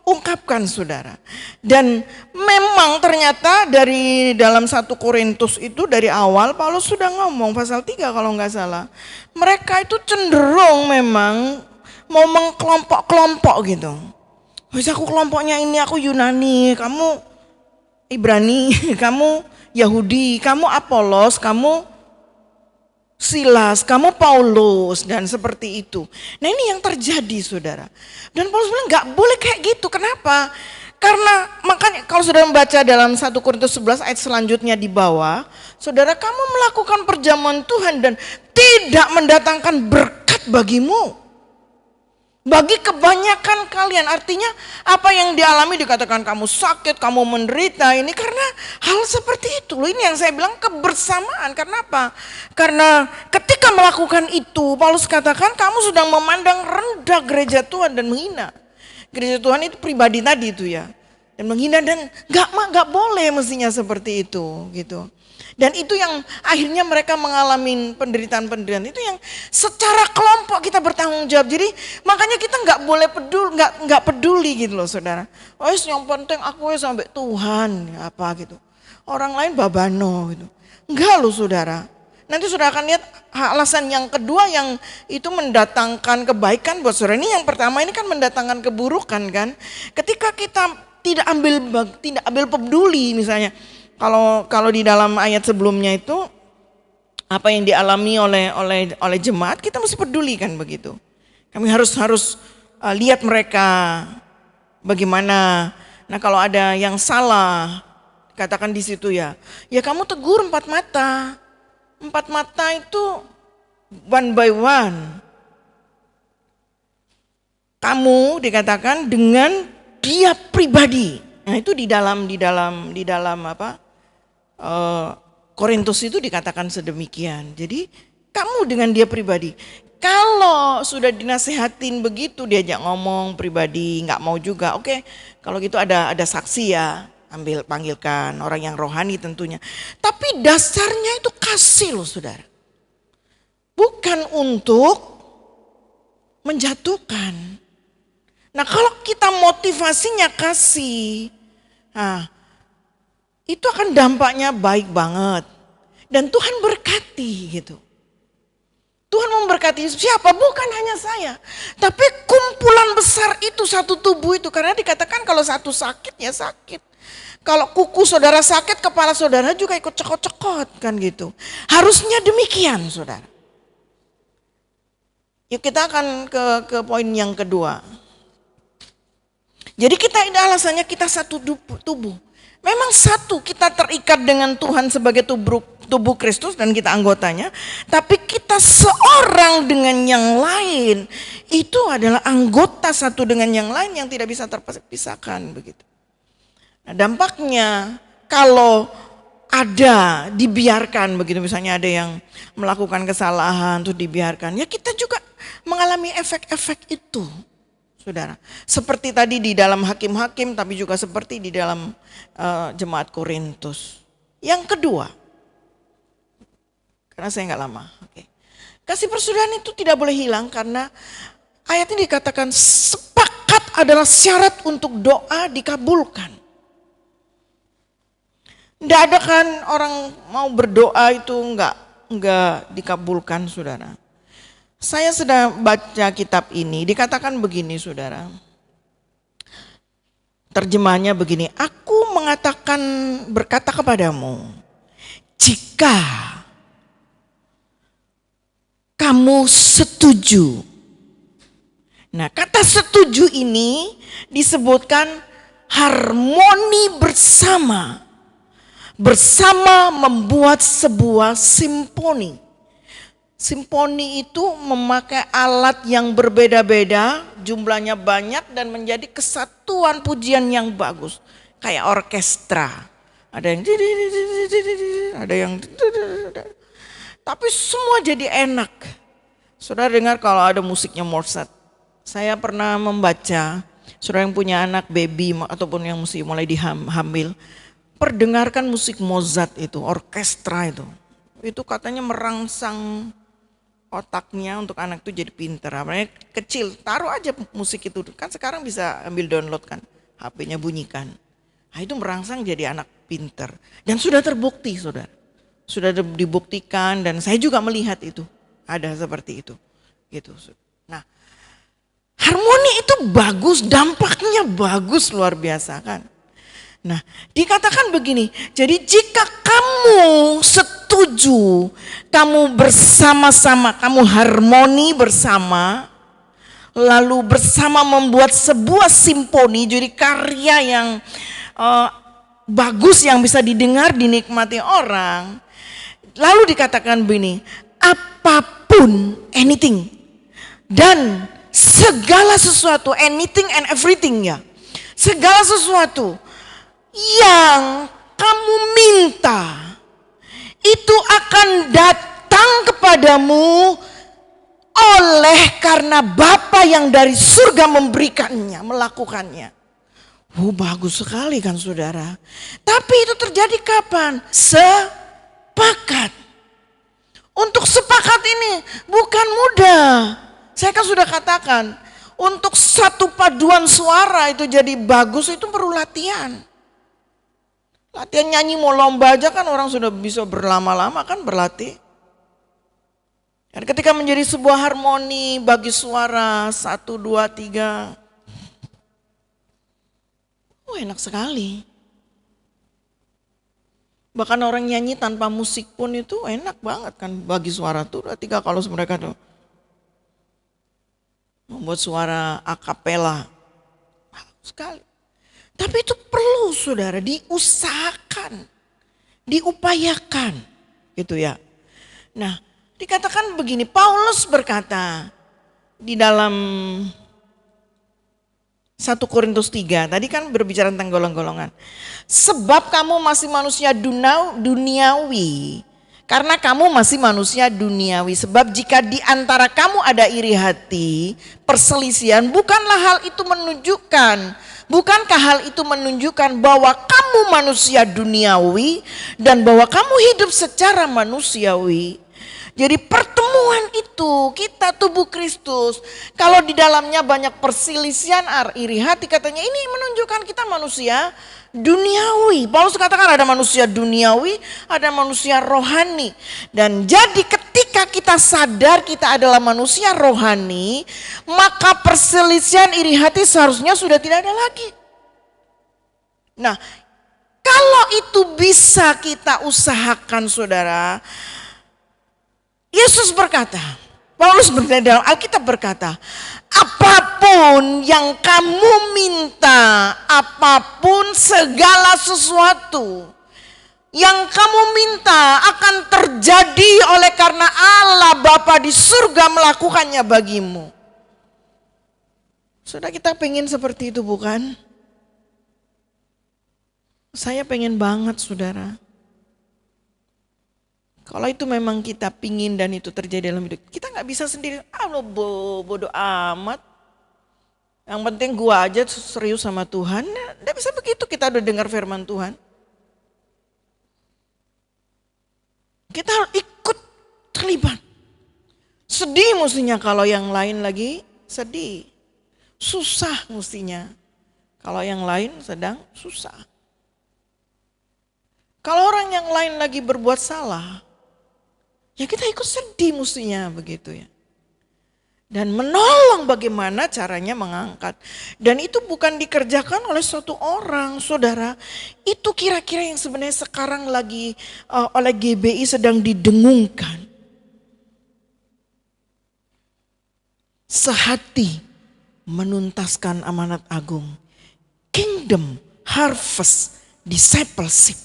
S2: ungkapkan saudara. Dan memang ternyata dari dalam 1 Korintus itu dari awal Paulus sudah ngomong pasal 3 kalau nggak salah. Mereka itu cenderung memang mau mengkelompok-kelompok gitu. Wis aku kelompoknya ini, aku Yunani, kamu Ibrani, kamu Yahudi, kamu Apolos, kamu Silas, kamu Paulus, dan seperti itu. Nah ini yang terjadi saudara. Dan Paulus bilang gak boleh kayak gitu. Kenapa? Karena makanya kalau saudara membaca dalam 1 Korintus 11 ayat selanjutnya di bawah. Saudara, kamu melakukan perjamuan Tuhan dan tidak mendatangkan berkat bagimu. Bagi kebanyakan kalian, artinya apa yang dialami dikatakan kamu sakit, kamu menderita ini karena hal seperti itu. Loh ini yang saya bilang kebersamaan. Karena apa? Karena ketika melakukan itu, Paulus katakan kamu sedang memandang rendah gereja Tuhan dan menghina. Gereja Tuhan itu pribadi tadi itu ya. Dan menghina dan gak boleh mestinya seperti itu gitu. Dan itu yang akhirnya mereka mengalami penderitaan-penderitaan itu yang secara kelompok kita bertanggung jawab. Jadi makanya kita nggak boleh nggak peduli gitu loh saudara. Oh yang penting aku sampai Tuhan apa gitu. Orang lain babano gitu. Enggak loh saudara. Nanti saudara akan lihat alasan yang kedua yang itu mendatangkan kebaikan buat saudara. Ini yang pertama ini kan mendatangkan keburukan kan. Ketika kita tidak ambil peduli misalnya. Kalau di dalam ayat sebelumnya itu apa yang dialami oleh jemaat kita mesti peduli kan begitu. Kami harus lihat mereka bagaimana. Nah kalau ada yang salah katakan di situ ya kamu tegur 4 mata. 4 mata itu one by one. Kamu dikatakan dengan dia pribadi. Nah itu di dalam apa? Korintus itu dikatakan sedemikian. Jadi kamu dengan dia pribadi. Kalau sudah dinasehatin begitu diajak ngomong pribadi nggak mau juga. Oke, kalau gitu ada saksi ya, panggilkan orang yang rohani tentunya. Tapi dasarnya itu kasih loh saudara. Bukan untuk menjatuhkan. Nah kalau kita motivasinya kasih, itu akan dampaknya baik banget. Dan Tuhan berkati gitu. Tuhan memberkati siapa? Bukan hanya saya. Tapi kumpulan besar itu satu tubuh itu. Karena dikatakan kalau satu sakit ya sakit. Kalau kuku saudara sakit, kepala saudara juga ikut cekot-cekot kan gitu. Harusnya demikian saudara. Yuk kita akan ke poin yang kedua. Jadi kita ini alasannya kita satu tubuh. Memang satu kita terikat dengan Tuhan sebagai tubuh Kristus dan kita anggotanya. Tapi kita seorang dengan yang lain. Itu adalah anggota satu dengan yang lain yang tidak bisa terpisahkan begitu. Nah, dampaknya kalau ada dibiarkan begitu, misalnya ada yang melakukan kesalahan terus dibiarkan, ya kita juga mengalami efek-efek itu. Saudara, seperti tadi di dalam hakim-hakim, tapi juga seperti di dalam jemaat Korintus. Yang kedua, karena saya nggak lama, oke. Kasih persaudaraan itu tidak boleh hilang karena ayat ini dikatakan sepakat adalah syarat untuk doa dikabulkan. Tidak ada kan orang mau berdoa itu enggak dikabulkan, saudara. Saya sedang baca kitab ini, dikatakan begini, saudara. Terjemahannya begini, aku berkata kepadamu, jika kamu setuju. Nah, kata setuju ini disebutkan harmoni bersama. Bersama membuat sebuah simfoni. Simfoni itu memakai alat yang berbeda-beda, jumlahnya banyak dan menjadi kesatuan pujian yang bagus. Kayak orkestra. Ada yang tapi semua jadi enak. Saudara dengar kalau ada musiknya Mozart. Saya pernah membaca, saudara yang punya anak baby ataupun yang mesti mulai dihamil, perdengarkan musik Mozart itu, orkestra itu. Itu katanya merangsang otaknya untuk anak itu jadi pinter. Apalagi kecil, taruh aja musik itu. Kan sekarang bisa ambil download kan, HP-nya bunyikan. Nah, itu merangsang jadi anak pinter. Dan sudah terbukti, saudara. Sudah dibuktikan dan saya juga melihat itu. Ada seperti itu. Gitu. Nah, harmoni itu bagus, dampaknya bagus luar biasa kan. Nah, dikatakan begini, jadi jika kamu setuju, kamu bersama-sama, kamu harmoni bersama, lalu bersama membuat sebuah simfoni, jadi karya yang bagus yang bisa didengar, dinikmati orang. Lalu dikatakan begini, apapun, anything, dan segala sesuatu, anything and everything ya, segala sesuatu yang kamu minta itu akan datang kepadamu oleh karena Bapa yang dari surga memberikannya, melakukannya. Bagus sekali kan saudara. Tapi itu terjadi kapan? Sepakat. Untuk sepakat ini bukan mudah. Saya kan sudah katakan, untuk satu paduan suara itu jadi bagus itu perlu latihan. Latihan nyanyi mau lomba aja kan orang sudah bisa berlama-lama kan berlatih. Dan ketika menjadi sebuah harmoni bagi suara 1, 2, 3. Enak sekali. Bahkan orang nyanyi tanpa musik pun itu enak banget kan bagi suara tuh. 2, 3 kalau mereka tuh membuat suara akapela. Bagus sekali. Tapi itu perlu saudara diusahakan, diupayakan gitu ya. Nah dikatakan begini, Paulus berkata di dalam 1 Korintus 3, tadi kan berbicara tentang golong-golongan. Sebab kamu masih manusia duniawi, karena kamu masih manusia duniawi. Sebab jika di antara kamu ada iri hati, perselisihan, bukankah hal itu menunjukkan bahwa kamu manusia duniawi dan bahwa kamu hidup secara manusiawi. Jadi pertemuan itu kita tubuh Kristus. Kalau di dalamnya banyak perselisihan, iri hati, katanya ini menunjukkan kita manusia duniawi. Paulus katakan ada manusia duniawi, ada manusia rohani. Dan jadi ketika kita sadar kita adalah manusia rohani, maka perselisihan, iri hati seharusnya sudah tidak ada lagi. Nah, kalau itu bisa kita usahakan saudara, Yesus berkata, Paulus berkata dalam Alkitab berkata, apapun yang kamu minta, apapun segala sesuatu yang kamu minta akan terjadi oleh karena Allah Bapa di surga melakukannya bagimu. Saudara, kita pengen seperti itu bukan? Saya pengen banget saudara. Kalau itu memang kita pingin dan itu terjadi dalam hidup, kita gak bisa sendiri, bodoh amat. Yang penting gua aja serius sama Tuhan, gak bisa begitu kita udah dengar firman Tuhan. Kita harus ikut terlibat. Sedih mestinya kalau yang lain lagi sedih. Susah mestinya kalau yang lain sedang susah. Kalau orang yang lain lagi berbuat salah, ya kita ikut sedih mestinya begitu ya. Dan menolong bagaimana caranya mengangkat. Dan itu bukan dikerjakan oleh suatu orang, saudara. Itu kira-kira yang sebenarnya sekarang lagi oleh GBI sedang didengungkan. Sehati menuntaskan amanat agung. Kingdom, harvest, discipleship.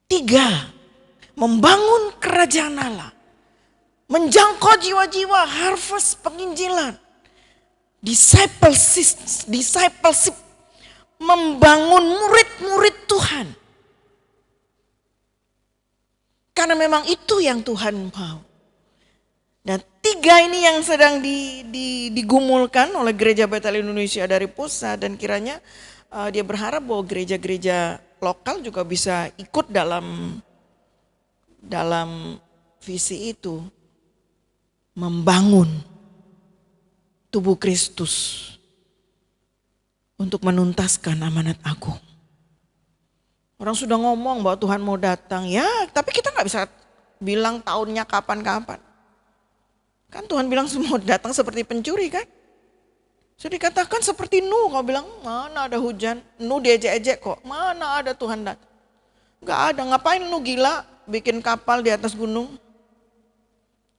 S2: 3, membangun kerajaan Allah. Menjangkau jiwa-jiwa, harvest penginjilan. Discipleship, membangun murid-murid Tuhan. Karena memang itu yang Tuhan mau. Dan 3 ini yang sedang digumulkan oleh Gereja Betel Indonesia dari pusat, dan kiranya dia berharap bahwa gereja-gereja lokal juga bisa ikut dalam visi itu. Membangun tubuh Kristus untuk menuntaskan amanat agung. Orang sudah ngomong bahwa Tuhan mau datang, ya tapi kita gak bisa bilang tahunnya kapan-kapan. Kan Tuhan bilang semua datang seperti pencuri kan. Sudah dikatakan seperti Nuh, kau bilang mana ada hujan, Nuh diejek-ejek kok, mana ada Tuhan datang. Gak ada, ngapain Nuh gila bikin kapal di atas gunung.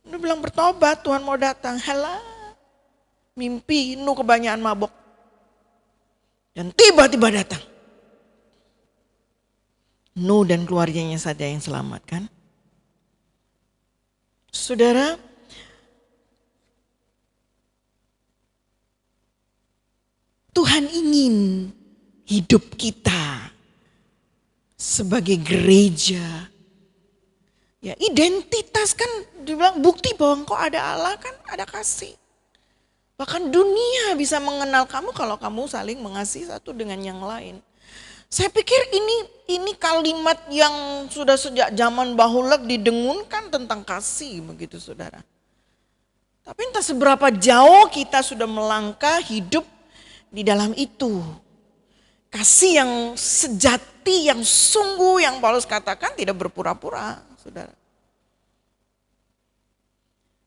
S2: Nuh bilang bertobat, Tuhan mau datang. Halah, mimpi, Nuh kebanyakan mabok. Dan tiba-tiba datang. Nuh dan keluarganya saja yang selamat kan. Saudara, Tuhan ingin hidup kita sebagai gereja. Ya, identitas kan dibilang bukti bahwa engkau ada Allah kan, ada kasih. Bahkan dunia bisa mengenal kamu kalau kamu saling mengasihi satu dengan yang lain. Saya pikir ini kalimat yang sudah sejak zaman Bahulek didengungkan tentang kasih begitu saudara. Tapi entah seberapa jauh kita sudah melangkah hidup di dalam itu. Kasih yang sejati, yang sungguh, yang Paulus katakan tidak berpura-pura, saudara.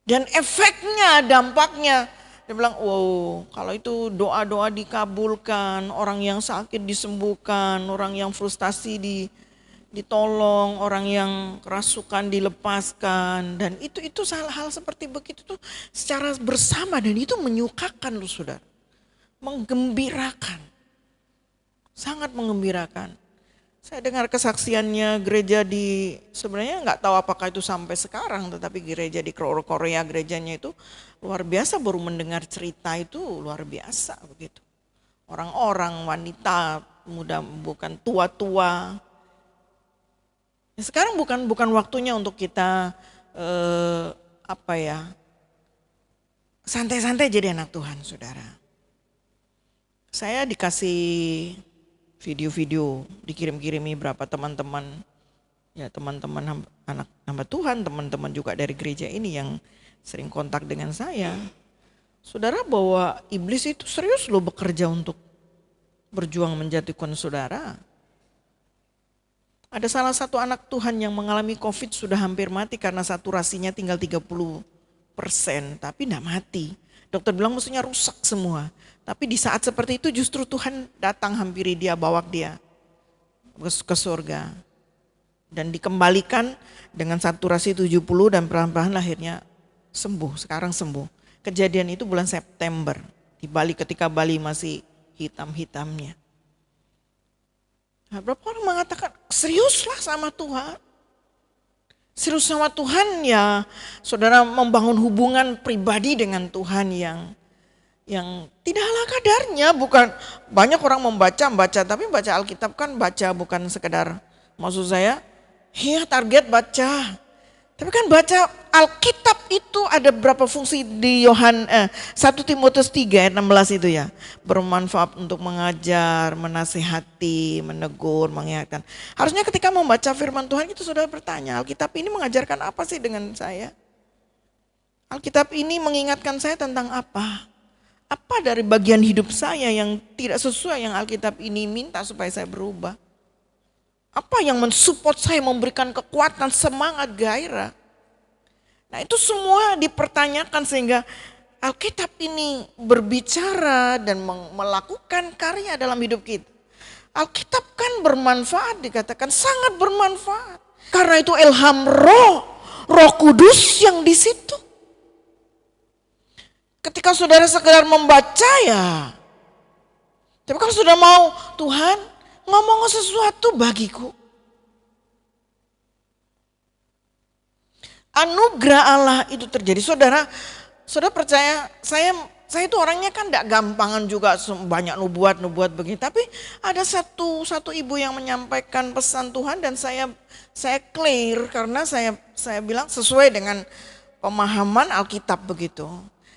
S2: Dan efeknya, dampaknya, dia bilang, wow, kalau itu doa-doa dikabulkan, orang yang sakit disembuhkan, orang yang frustasi ditolong, orang yang kerasukan dilepaskan, dan itu hal-hal seperti begitu tuh secara bersama, dan itu menyukakan loh saudara. Menggembirakan, sangat menggembirakan. Saya dengar kesaksiannya gereja sebenarnya nggak tahu apakah itu sampai sekarang, tetapi gereja di Korea gerejanya itu luar biasa, baru mendengar cerita itu luar biasa begitu. Orang-orang, wanita, muda, bukan tua-tua. Ya, sekarang bukan waktunya untuk kita santai-santai jadi anak Tuhan, saudara. Saya dikasih video-video, dikirim-kirimi berapa teman-teman, ya teman-teman anak hamba Tuhan, teman-teman juga dari gereja ini yang sering kontak dengan saya. Saudara, bahwa iblis itu serius loh bekerja untuk berjuang menjatuhkan saudara. Ada salah satu anak Tuhan yang mengalami COVID sudah hampir mati karena saturasinya tinggal 30%, tapi enggak mati. Dokter bilang musuhnya rusak semua. Tapi di saat seperti itu justru Tuhan datang hampiri dia, bawa dia ke surga. Dan dikembalikan dengan saturasi 70 dan perlahan-lahan akhirnya sembuh, sekarang sembuh. Kejadian itu bulan September, di Bali ketika Bali masih hitam-hitamnya. Nah, berapa orang mengatakan seriuslah sama Tuhan. Serius sama Tuhan ya saudara, membangun hubungan pribadi dengan Tuhan yang tidak ala kadarnya. Bukan banyak orang membaca, tapi baca Alkitab kan baca bukan sekedar, maksud saya ya target baca. Tapi kan baca Alkitab itu ada berapa fungsi di 1 Timotius 3 ayat 16 itu ya. Bermanfaat untuk mengajar, menasihati, menegur, mengingatkan. Harusnya ketika membaca firman Tuhan itu sudah bertanya, Alkitab ini mengajarkan apa sih dengan saya? Alkitab ini mengingatkan saya tentang apa? Apa dari bagian hidup saya yang tidak sesuai yang Alkitab ini minta supaya saya berubah? Apa yang mensupport saya, memberikan kekuatan, semangat, gairah? Nah itu semua dipertanyakan sehingga Alkitab ini berbicara dan melakukan karya dalam hidup kita. Alkitab kan bermanfaat, dikatakan sangat bermanfaat. Karena itu ilham Roh Kudus yang di situ. Ketika saudara sekedar membaca ya. Tapi kalau sudah mau Tuhan ngomong sesuatu bagiku. Anugerah Allah itu terjadi. Saudara percaya saya itu orangnya kan tidak gampangan juga banyak nubuat begini. Tapi ada satu ibu yang menyampaikan pesan Tuhan dan saya clear karena saya bilang sesuai dengan pemahaman Alkitab begitu.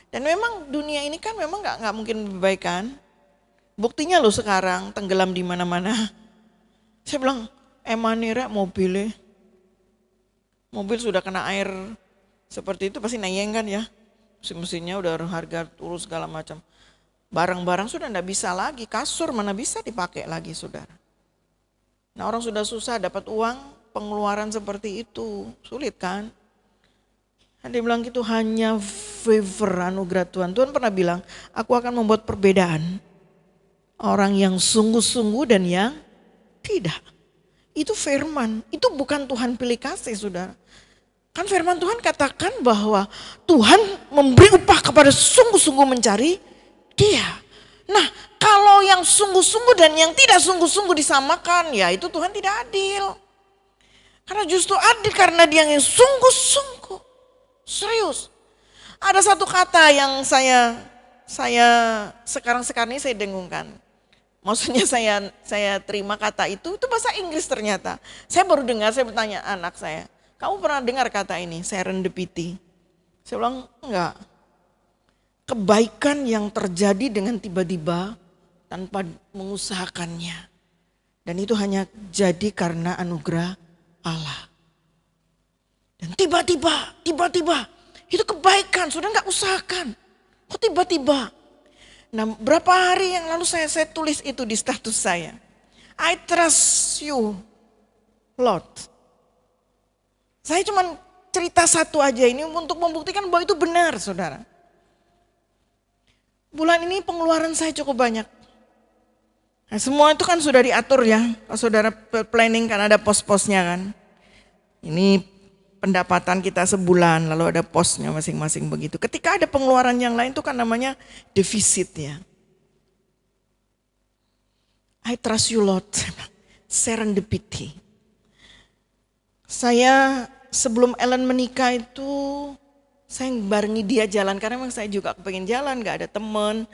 S2: Dan memang dunia ini kan memang nggak mungkin lebih baik kan. Buktinya loh sekarang tenggelam di mana-mana. Saya bilang emanira mobil sudah kena air seperti itu pasti nayeng kan ya. Mesinnya udah harga turun segala macam. Barang-barang sudah enggak bisa lagi, kasur mana bisa dipakai lagi saudara. Nah orang sudah susah dapat uang, pengeluaran seperti itu, sulit kan. Dia bilang gitu hanya favor anugerah Tuhan. Tuhan pernah bilang, aku akan membuat perbedaan. Orang yang sungguh-sungguh dan yang tidak. Itu firman, itu bukan Tuhan pilih kasih saudara. Kan firman Tuhan katakan bahwa Tuhan memberi upah kepada sungguh-sungguh mencari Dia. Nah kalau yang sungguh-sungguh dan yang tidak sungguh-sungguh disamakan ya itu Tuhan tidak adil. Karena justru adil karena dia yang sungguh-sungguh. Serius. Ada satu kata yang saya sekarang ini saya dengungkan. Maksudnya saya terima kata itu bahasa Inggris ternyata. Saya baru dengar, saya bertanya anak saya. Kamu pernah dengar kata ini, serendipity? Saya bilang enggak. Kebaikan yang terjadi dengan tiba-tiba tanpa mengusahakannya. Dan itu hanya jadi karena anugerah Allah. Dan tiba-tiba itu kebaikan, sudah enggak usahakan. Kok tiba-tiba? Nah berapa hari yang lalu saya tulis itu di status saya. I trust you, Lord. Saya cuma cerita satu aja ini untuk membuktikan bahwa itu benar saudara. Bulan ini pengeluaran saya cukup banyak. Nah, semua itu kan sudah diatur ya. Kalau saudara planning kan ada pos-posnya kan. Ini pendapatan kita sebulan lalu ada posnya masing-masing begitu. Ketika ada pengeluaran yang lain itu kan namanya defisit ya. I trust you Lord. Serendipity. Saya sebelum Ellen menikah itu saya barengi dia jalan karena memang saya juga kepengen jalan, gak ada temen.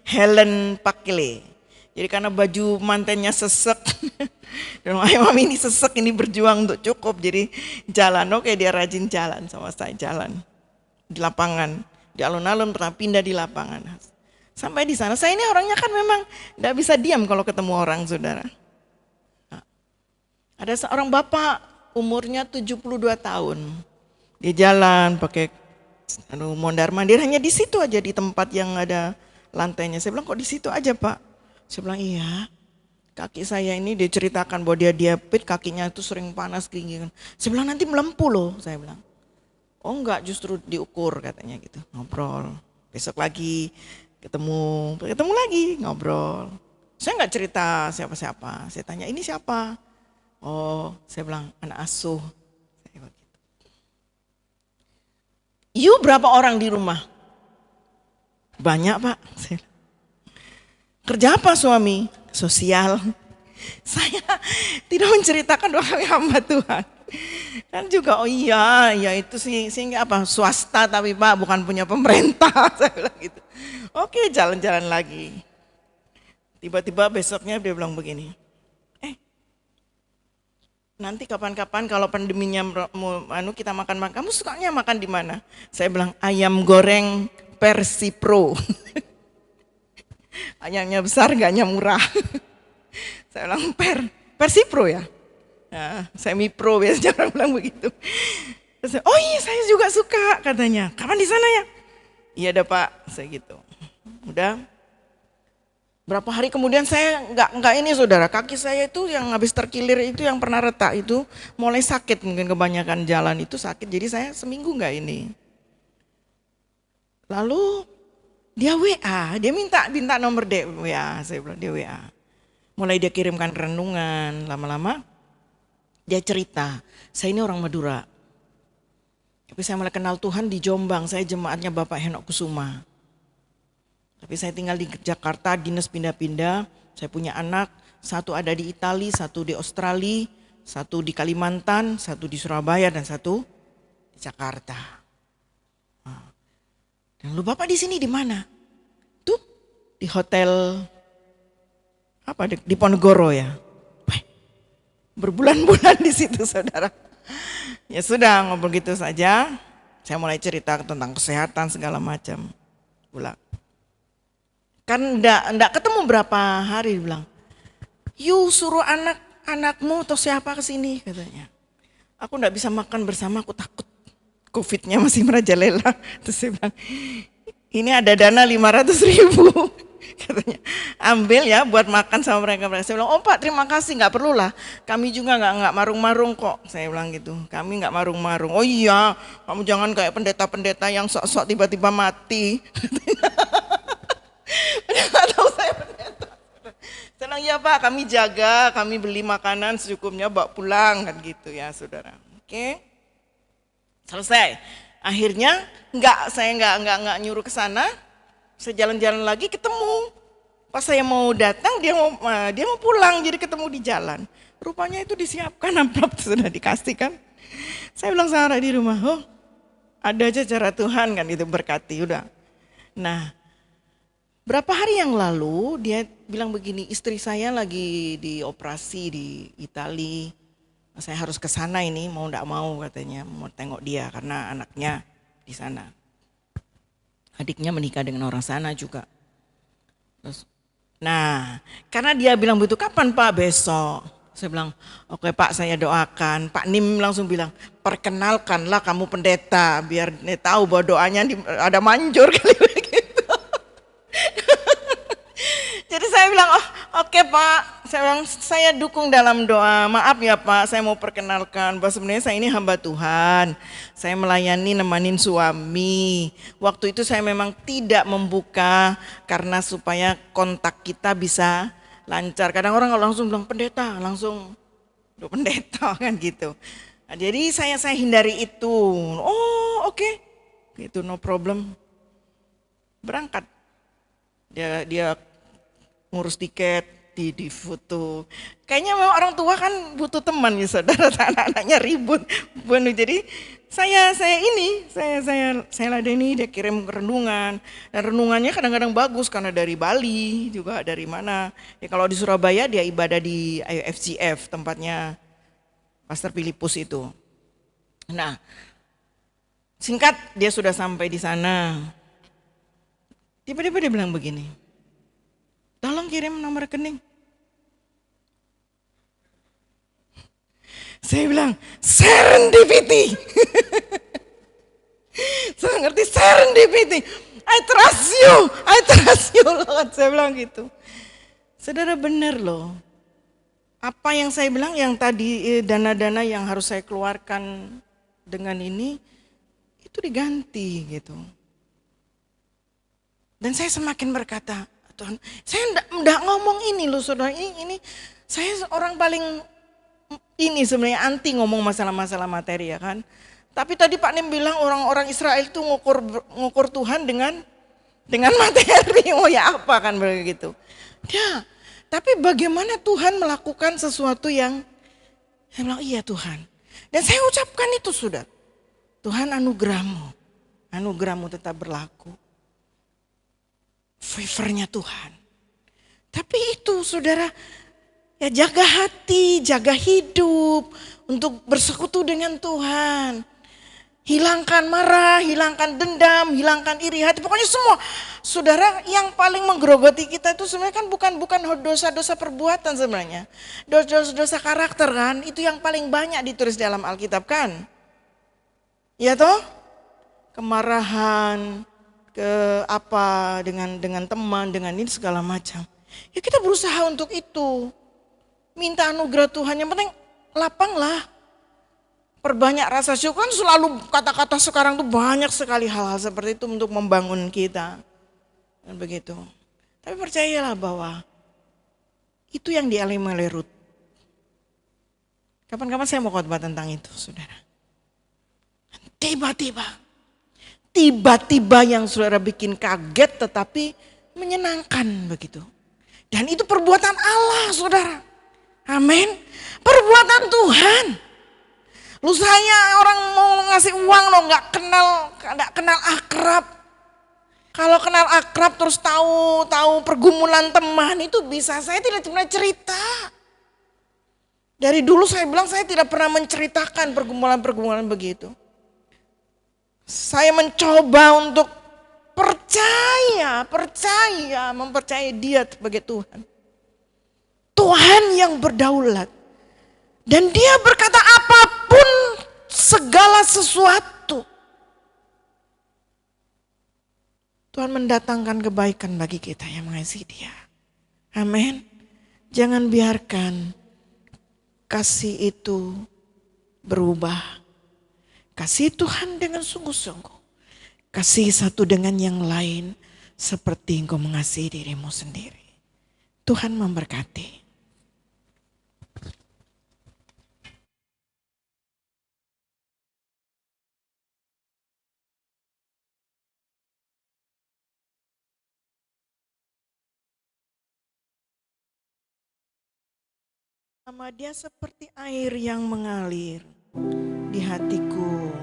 S2: Helen Pakile. Jadi karena baju mantennya sesek, dan mami ini sesek ini berjuang untuk cukup, jadi jalan. Oke dia rajin jalan sama saya jalan di lapangan, di alun-alun pernah pindah di lapangan. Sampai di sana saya ini orangnya kan memang gak bisa diam kalau ketemu orang saudara. Ada seorang bapak umurnya 72 tahun. Dia jalan pakai mondar-mandir hanya di situ aja di tempat yang ada lantainya. Saya bilang kok di situ aja Pak? Saya bilang iya. Kaki saya ini dia ceritakan bahwa dia diabetes, kakinya itu sering panas gini. Saya bilang nanti melempuh loh, saya bilang. Oh enggak, justru diukur katanya gitu. Ngobrol. Besok lagi ketemu lagi ngobrol. Saya enggak cerita siapa-siapa. Saya tanya ini siapa? Oh, saya bilang anak asuh. You berapa orang di rumah? Banyak Pak. Kerja apa suami? Sosial. Saya tidak menceritakan doa kami hamba Tuhan. Kan juga oh iya itu sih sehingga apa swasta tapi Pak bukan punya pemerintah. Saya bilang gitu. Oke jalan-jalan lagi. Tiba-tiba besoknya dia bilang begini. Nanti kapan-kapan kalau pandeminya kita makan, kamu sukanya makan di mana? Saya bilang ayam goreng Persipro. Ayamnya besar, enggaknya murah. Saya bilang Persipro ya. Nah, semi pro biasanya orang bilang begitu. Terus, oh iya saya juga suka katanya. Kapan di sana ya? Iya ada Pak, saya gitu. Udah. Berapa hari kemudian saya nggak ini saudara, kaki saya itu yang habis terkilir itu yang pernah retak itu mulai sakit, mungkin kebanyakan jalan itu sakit, jadi saya seminggu nggak ini. Lalu dia WA, dia minta nomor WA, saya bilang dia WA. Mulai dia kirimkan renungan, lama-lama dia cerita, saya ini orang Madura. Tapi saya mulai kenal Tuhan di Jombang, saya jemaatnya Bapak Henok Kusuma. Tapi saya tinggal di Jakarta, dinas pindah-pindah, saya punya anak, satu ada di Italia, satu di Australia, satu di Kalimantan, satu di Surabaya, dan satu di Jakarta. Dan lu Bapak di sini di mana? Tuh, di hotel, apa di Ponegoro ya. Berbulan-bulan di situ saudara. Ya sudah ngobrol gitu saja, saya mulai cerita tentang kesehatan segala macam. Pulang. Kan enggak ketemu berapa hari, bilang, "You suruh anakmu atau siapa ke sini," katanya. "Aku enggak bisa makan bersama, aku takut COVID-nya masih merajalela." Terus saya bilang, "Ini ada dana 500.000," katanya. "Ambil ya buat makan sama mereka." Saya bilang, "Oh Pak, terima kasih, enggak perlulah. Kami juga enggak marung-marung kok." Saya bilang gitu. "Kami enggak marung-marung." "Oh iya, kamu jangan kayak pendeta-pendeta yang sok-sok tiba-tiba mati." Nggak tahu saya pendeta. Saya bilang, "Ya Pak, kami jaga, kami beli makanan secukupnya bawa pulang," kan gitu ya saudara. Oke, selesai. Akhirnya saya nggak nyuruh ke sana. Saya jalan-jalan lagi ketemu. Pas saya mau datang dia mau pulang, jadi ketemu di jalan. Rupanya itu disiapkan amplop sudah dikasih kan. Saya bilang Sarah di rumah, "Oh ada aja cara Tuhan kan itu berkati udah." Nah, berapa hari yang lalu dia bilang begini, "Istri saya lagi dioperasi di Italia, saya harus ke sana ini mau enggak mau," katanya, "mau tengok dia karena anaknya di sana. Adiknya menikah dengan orang sana juga." Terus, nah karena dia bilang begitu, "Kapan Pak?" "Besok." Saya bilang, "Oke Pak, saya doakan." Pak Nim langsung bilang, "Perkenalkanlah kamu pendeta biar dia tahu bahwa doanya ada manjur kali." Jadi saya bilang, "Oh oke Pak," saya bilang, "saya dukung dalam doa. Maaf ya Pak, saya mau perkenalkan bahwa sebenarnya saya ini hamba Tuhan. Saya melayani nemanin suami. Waktu itu saya memang tidak membuka karena supaya kontak kita bisa lancar. Kadang orang kalau langsung bilang pendeta, langsung udah pendeta kan gitu. Nah, jadi saya hindari itu. Oh oke, gitu no problem. Berangkat. Dia ngurus tiket, di foto. Kayaknya memang orang tua kan butuh teman ya saudara, anak-anaknya ribut. Jadi saya ladeni, dia kirim renungan. Dan renungannya kadang-kadang bagus karena dari Bali juga dari mana. Ya kalau di Surabaya dia ibadah di FGF tempatnya Pastor Filipus itu. Nah, singkat dia sudah sampai di sana. Tiba-tiba dia bilang begini, "Tolong kirim nomor rekening." Saya bilang, serendipity. Saya ngerti serendipity. I trust you Lord. Saya bilang gitu. Saudara benar loh. Apa yang saya bilang yang tadi dana-dana yang harus saya keluarkan dengan ini, itu diganti gitu. Dan saya semakin berkata, "Tuhan, saya enggak ngomong ini loh saudara, ini saya orang paling ini sebenarnya anti ngomong masalah-masalah materi ya kan. Tapi tadi Pak Nim bilang orang-orang Israel itu ngukur Tuhan dengan materi." Oh ya apa kan begitu. Ya, tapi bagaimana Tuhan melakukan sesuatu yang saya bilang iya Tuhan. Dan saya ucapkan itu sudah. Tuhan anugerahmu tetap berlaku. Favornya Tuhan. Tapi itu saudara, ya jaga hati, jaga hidup untuk bersekutu dengan Tuhan. Hilangkan marah, hilangkan dendam, hilangkan iri hati. Pokoknya semua, saudara, yang paling menggerogoti kita itu sebenarnya kan bukan dosa-dosa perbuatan sebenarnya. Dosa-dosa karakter kan, itu yang paling banyak ditulis dalam Alkitab kan. Ya toh? Kemarahan, ke apa dengan teman, dengan ini segala macam. Ya kita berusaha untuk itu. Minta anugerah Tuhan, yang penting lapanglah. Perbanyak rasa syukur, kan selalu kata-kata sekarang tuh banyak sekali hal-hal seperti itu untuk membangun kita. Dan begitu. Tapi percayalah bahwa itu yang dialami oleh Ruth. Kapan-kapan saya mau khotbah tentang itu, saudara. Tiba-tiba yang saudara bikin kaget tetapi menyenangkan begitu. Dan itu perbuatan Allah, saudara. Amin. Perbuatan Tuhan. Lu saya orang mau ngasih uang lo nggak kenal akrab. Kalau kenal akrab terus tahu pergumulan teman itu bisa, saya tidak pernah cerita. Dari dulu saya bilang saya tidak pernah menceritakan pergumulan-pergumulan begitu. Saya mencoba untuk mempercayai Dia sebagai Tuhan. Tuhan yang berdaulat. Dan Dia berkata apapun segala sesuatu. Tuhan mendatangkan kebaikan bagi kita yang mengasihi Dia. Amin. Jangan biarkan kasih itu berubah. Kasih Tuhan dengan sungguh-sungguh. Kasih satu dengan yang lain seperti engkau mengasihi dirimu sendiri. Tuhan memberkati. Nama Dia seperti air yang mengalir di hatiku.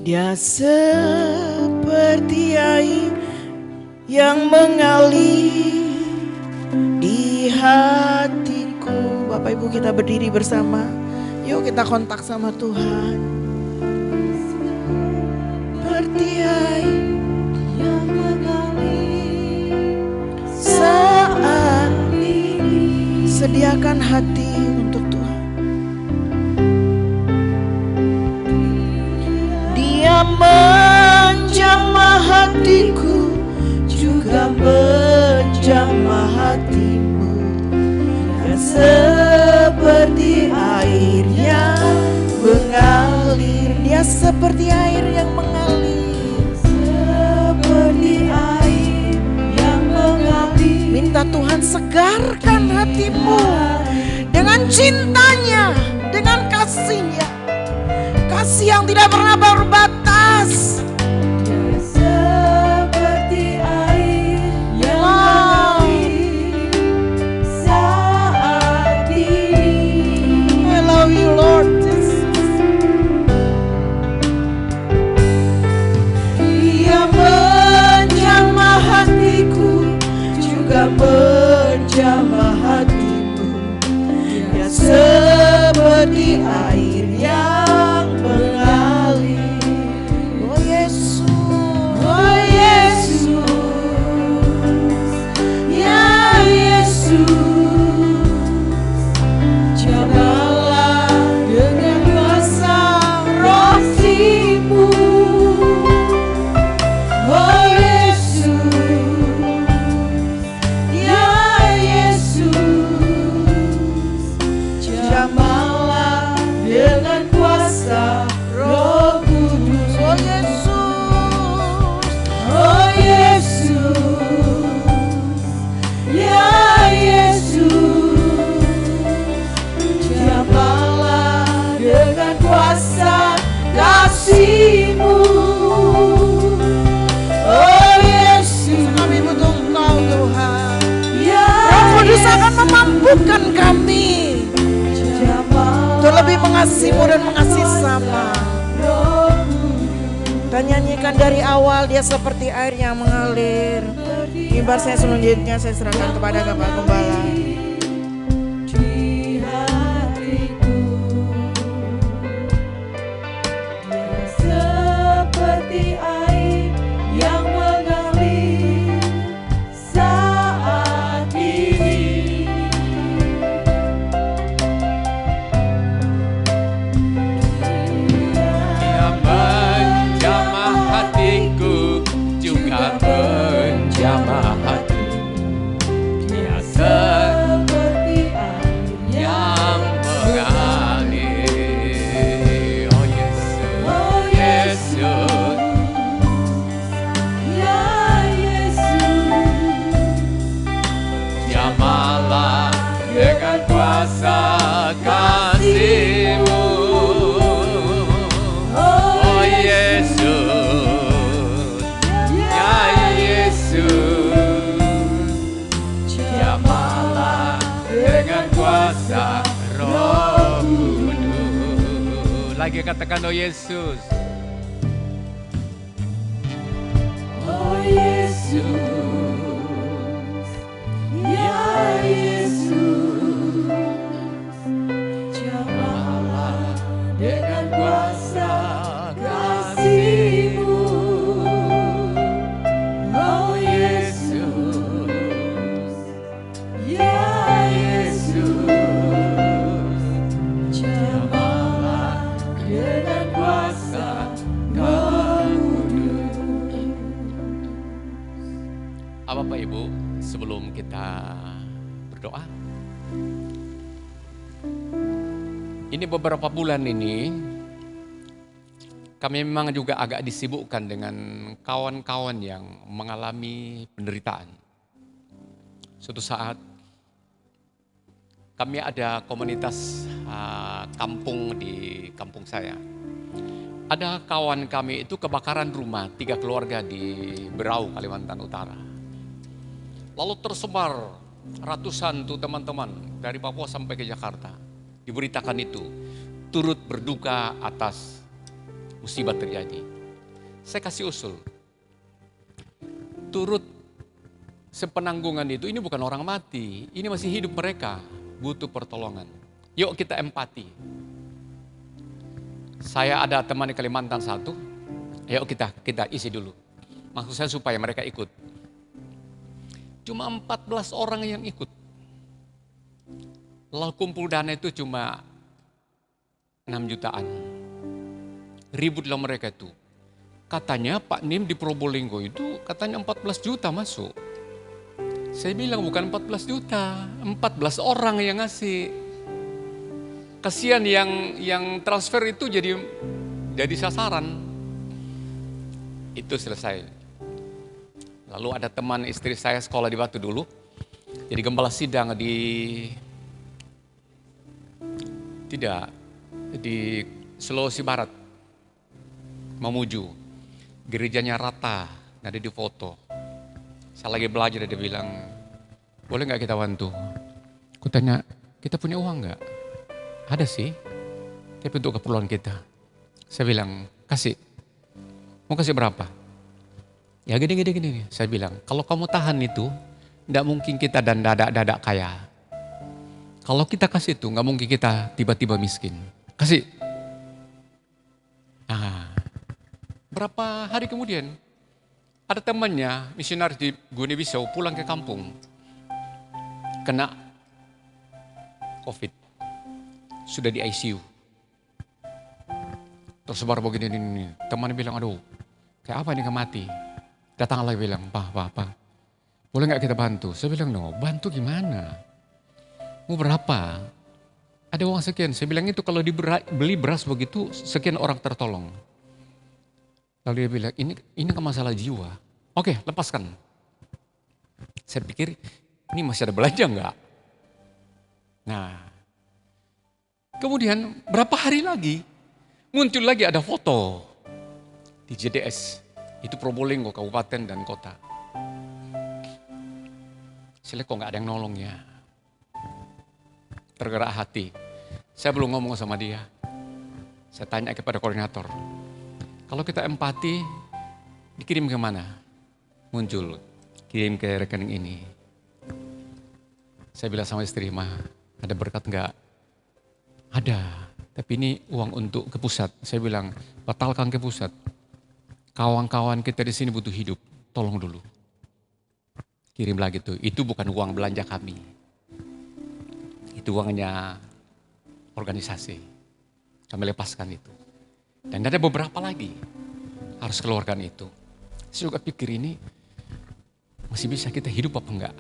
S2: Dia seperti air yang mengalir di hatiku. Bapak Ibu kita berdiri bersama. Yuk kita kontak sama Tuhan. Seperti air yang mengalir saat ini. Sediakan hati untuk Tuhan. Dia menjamah hatiku, juga menjamah hatimu. Dia seperti air yang mengalir. Dia seperti air yang mengalir. Seperti air yang mengalir. Minta Tuhan segarkan hatimu dengan cintanya, dengan kasih-Nya. Kasih yang tidak pernah berbatas. Seperti air yang mengalir saat ini. I love you, Lord. Dia menjamah hatiku, juga menjamah hatimu. Dia seperti air yang mengalir. Oh Yesus, oh Yesus, ya Yesus, jamalah dengan kuasa roh-Mu. Oh Yesus, ya Yesus, jamalah dengan kuasa Roh Kudus. Oh Yesus, oh Yesus, ya Yesus, jamalah dengan kuasa kasih-Mu. Oh Yesus, kami butuh Engkau Tuhan. Roh Kudus akan memampukan kami untuk lebih mengasihi-Mu dan mengasihi sama. Kita nyanyikan dari awal, Dia seperti air yang mengalir. Mimbar saya selanjutnya saya serahkan kepada Bapak Gembala. Di hatiku, Dia seperti air yang mengalir saat ini. Di
S3: lagi katakan, oh Yesus.
S1: Oh Yesus, ya Yesus, jamahlah dengan kuasa kasih-Mu. Oh Yesus, ya Yesus, jamahlah dengan kuasa Roh Kudus.
S3: Bapak Ibu, sebelum kita berdoa, ini beberapa bulan ini kami memang juga agak disibukkan dengan kawan-kawan yang mengalami penderitaan. Suatu saat kami ada komunitas kampung di kampung saya. Ada kawan kami itu kebakaran rumah, 3 keluarga di Berau, Kalimantan Utara. Lalu tersebar ratusan tuh teman-teman dari Papua sampai ke Jakarta. Diberitakan itu, turut berduka atas musibah terjadi. Saya kasih usul, turut sepenanggungan itu, ini bukan orang mati, ini masih hidup mereka, butuh pertolongan. Yuk kita empati. Saya ada teman di Kalimantan satu, yuk kita isi dulu. Maksud saya supaya mereka ikut. Cuma 14 orang yang ikut. Lalu kumpul dana itu cuma 6 jutaan. Ributlah mereka itu. Katanya Pak Nim di Probolinggo itu katanya 14 juta masuk. Saya bilang bukan 14 juta, 14 orang yang ngasih. Kasihan yang transfer itu jadi sasaran. Itu selesai. Lalu ada teman istri saya sekolah di Batu dulu. Jadi gembala sidang di Sulawesi Barat. Mamuju. Gerejanya rata, ada di foto. Saya lagi belajar, dia bilang, boleh gak kita bantu? Aku tanya, kita punya uang gak? Ada sih, tapi untuk keperluan kita. Saya bilang, kasih. Mau kasih berapa? Ya gini. Saya bilang, kalau kamu tahan itu, tidak mungkin kita dan dadak kaya. Kalau kita kasih itu, nggak mungkin kita tiba-tiba miskin. Kasih. Nah, berapa hari kemudian, ada temannya, misionaris di Guinea-Bissau, pulang ke kampung. Kena COVID. Sudah di ICU. Tersebar begini. Temannya bilang, aduh, kayak apa ini mati? Datang lagi bilang, Pak, boleh gak kita bantu? Saya bilang, no, bantu gimana? Mau berapa? Ada uang sekian. Saya bilang itu kalau beli beras begitu, sekian orang tertolong. Lalu dia bilang, ini kan masalah jiwa. Oke, lepaskan. Saya pikir, ini masih ada belanja enggak? Nah, kemudian berapa hari lagi, muncul lagi ada foto di JDS. Itu Probolinggo, kabupaten dan kota. Saya lihat kok gak ada yang nolong ya. Tergerak hati. Saya belum ngomong sama dia. Saya tanya kepada koordinator. Kalau kita empati, dikirim ke mana? Muncul, kirim ke rekening ini. Saya bilang sama istri, Ma, ada berkat enggak? Ada, tapi ini uang untuk ke pusat. Saya bilang, batalkan ke pusat. Kawan-kawan kita di sini butuh hidup, tolong dulu. Kirim lagi tuh, itu bukan uang belanja kami. Itu uangnya organisasi. Kami lepaskan itu. Dan ada beberapa lagi, harus keluarkan itu. Saya juga pikir ini, masih bisa kita hidup apa enggak.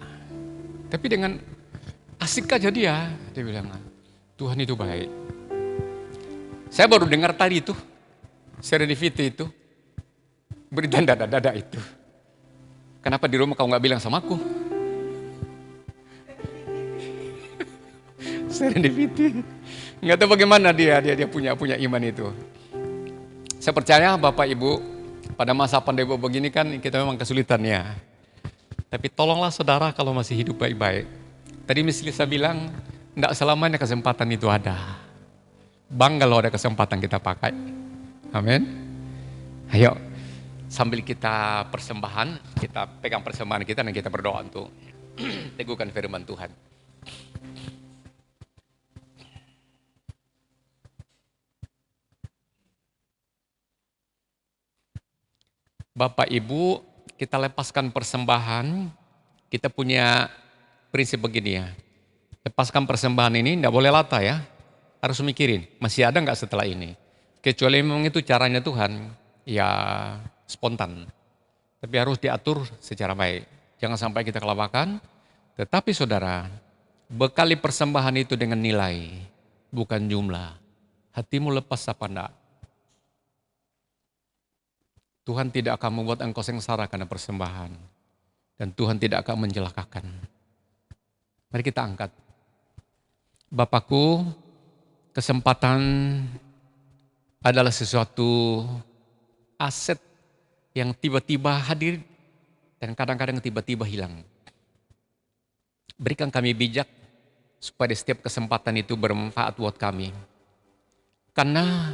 S3: Tapi dengan asik aja dia bilang, Tuhan itu baik. Saya baru dengar tadi itu, serendipity itu. Berita dada itu. Kenapa di rumah kau gak bilang sama aku? Serendipity. Gak tahu bagaimana dia punya iman itu. Saya percaya Bapak Ibu, pada masa pandemi begini kan kita memang kesulitan ya. Tapi tolonglah saudara kalau masih hidup baik-baik. Tadi Miss Lisa bilang, tidak selamanya kesempatan itu ada. Bangga kalau ada kesempatan kita pakai. Amin. Ayo, sambil kita persembahan, kita pegang persembahan kita dan kita berdoa untuk teguhkan firman Tuhan. Bapak Ibu, kita lepaskan persembahan, kita punya prinsip begini ya. Lepaskan persembahan ini tidak boleh lata ya. Harus mikirin, masih ada nggak setelah ini. Kecuali memang itu caranya Tuhan, ya spontan. Tapi harus diatur secara baik. Jangan sampai kita kelabakan. Tetapi saudara, bekali persembahan itu dengan nilai, bukan jumlah. Hatimu lepas apa enggak? Tuhan tidak akan membuat engkau sengsara karena persembahan. Dan Tuhan tidak akan mencelakakan. Mari kita angkat. Bapakku, kesempatan adalah sesuatu aset yang tiba-tiba hadir dan kadang-kadang tiba-tiba hilang. Berikan kami bijak supaya setiap kesempatan itu bermanfaat buat kami. Karena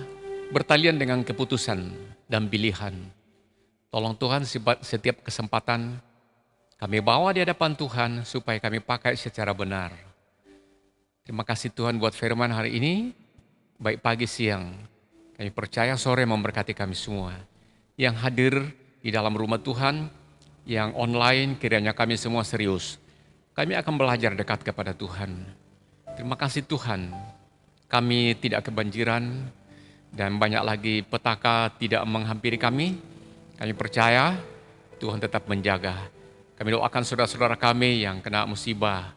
S3: bertalian dengan keputusan dan pilihan. Tolong Tuhan setiap kesempatan kami bawa di hadapan Tuhan supaya kami pakai secara benar. Terima kasih Tuhan buat firman hari ini, baik pagi siang. Kami percaya sore memberkati kami semua. Yang hadir di dalam rumah Tuhan, yang online kiranya kami semua serius. Kami akan belajar dekat kepada Tuhan. Terima kasih Tuhan, kami tidak kebanjiran dan banyak lagi petaka tidak menghampiri kami. Kami percaya Tuhan tetap menjaga. Kami doakan saudara-saudara kami yang kena musibah.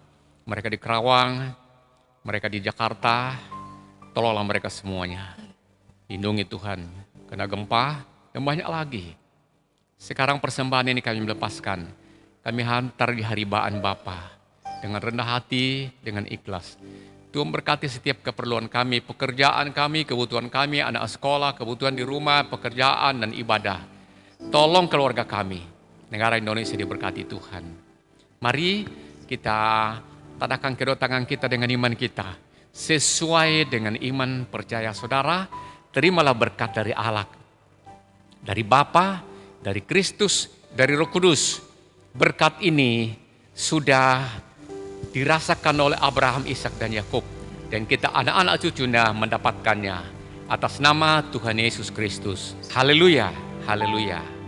S3: Mereka di Kerawang, mereka di Jakarta, tolonglah mereka semuanya. Lindungi Tuhan, kena gempa dan banyak lagi. Sekarang persembahan ini kami melepaskan. Kami hantar di haribaan Bapa dengan rendah hati, dengan ikhlas. Tuhan berkati setiap keperluan kami, pekerjaan kami, kebutuhan kami, anak sekolah, kebutuhan di rumah, pekerjaan dan ibadah. Tolong keluarga kami, negara Indonesia diberkati Tuhan. Mari kita tadakan kedua tangan kita dengan iman kita. Sesuai dengan iman percaya saudara, terimalah berkat dari Allah, dari Bapa, dari Kristus, dari Roh Kudus. Berkat ini sudah dirasakan oleh Abraham, Ishak dan Yakub, dan kita anak-anak cucunya mendapatkannya atas nama Tuhan Yesus Kristus. Haleluya, haleluya.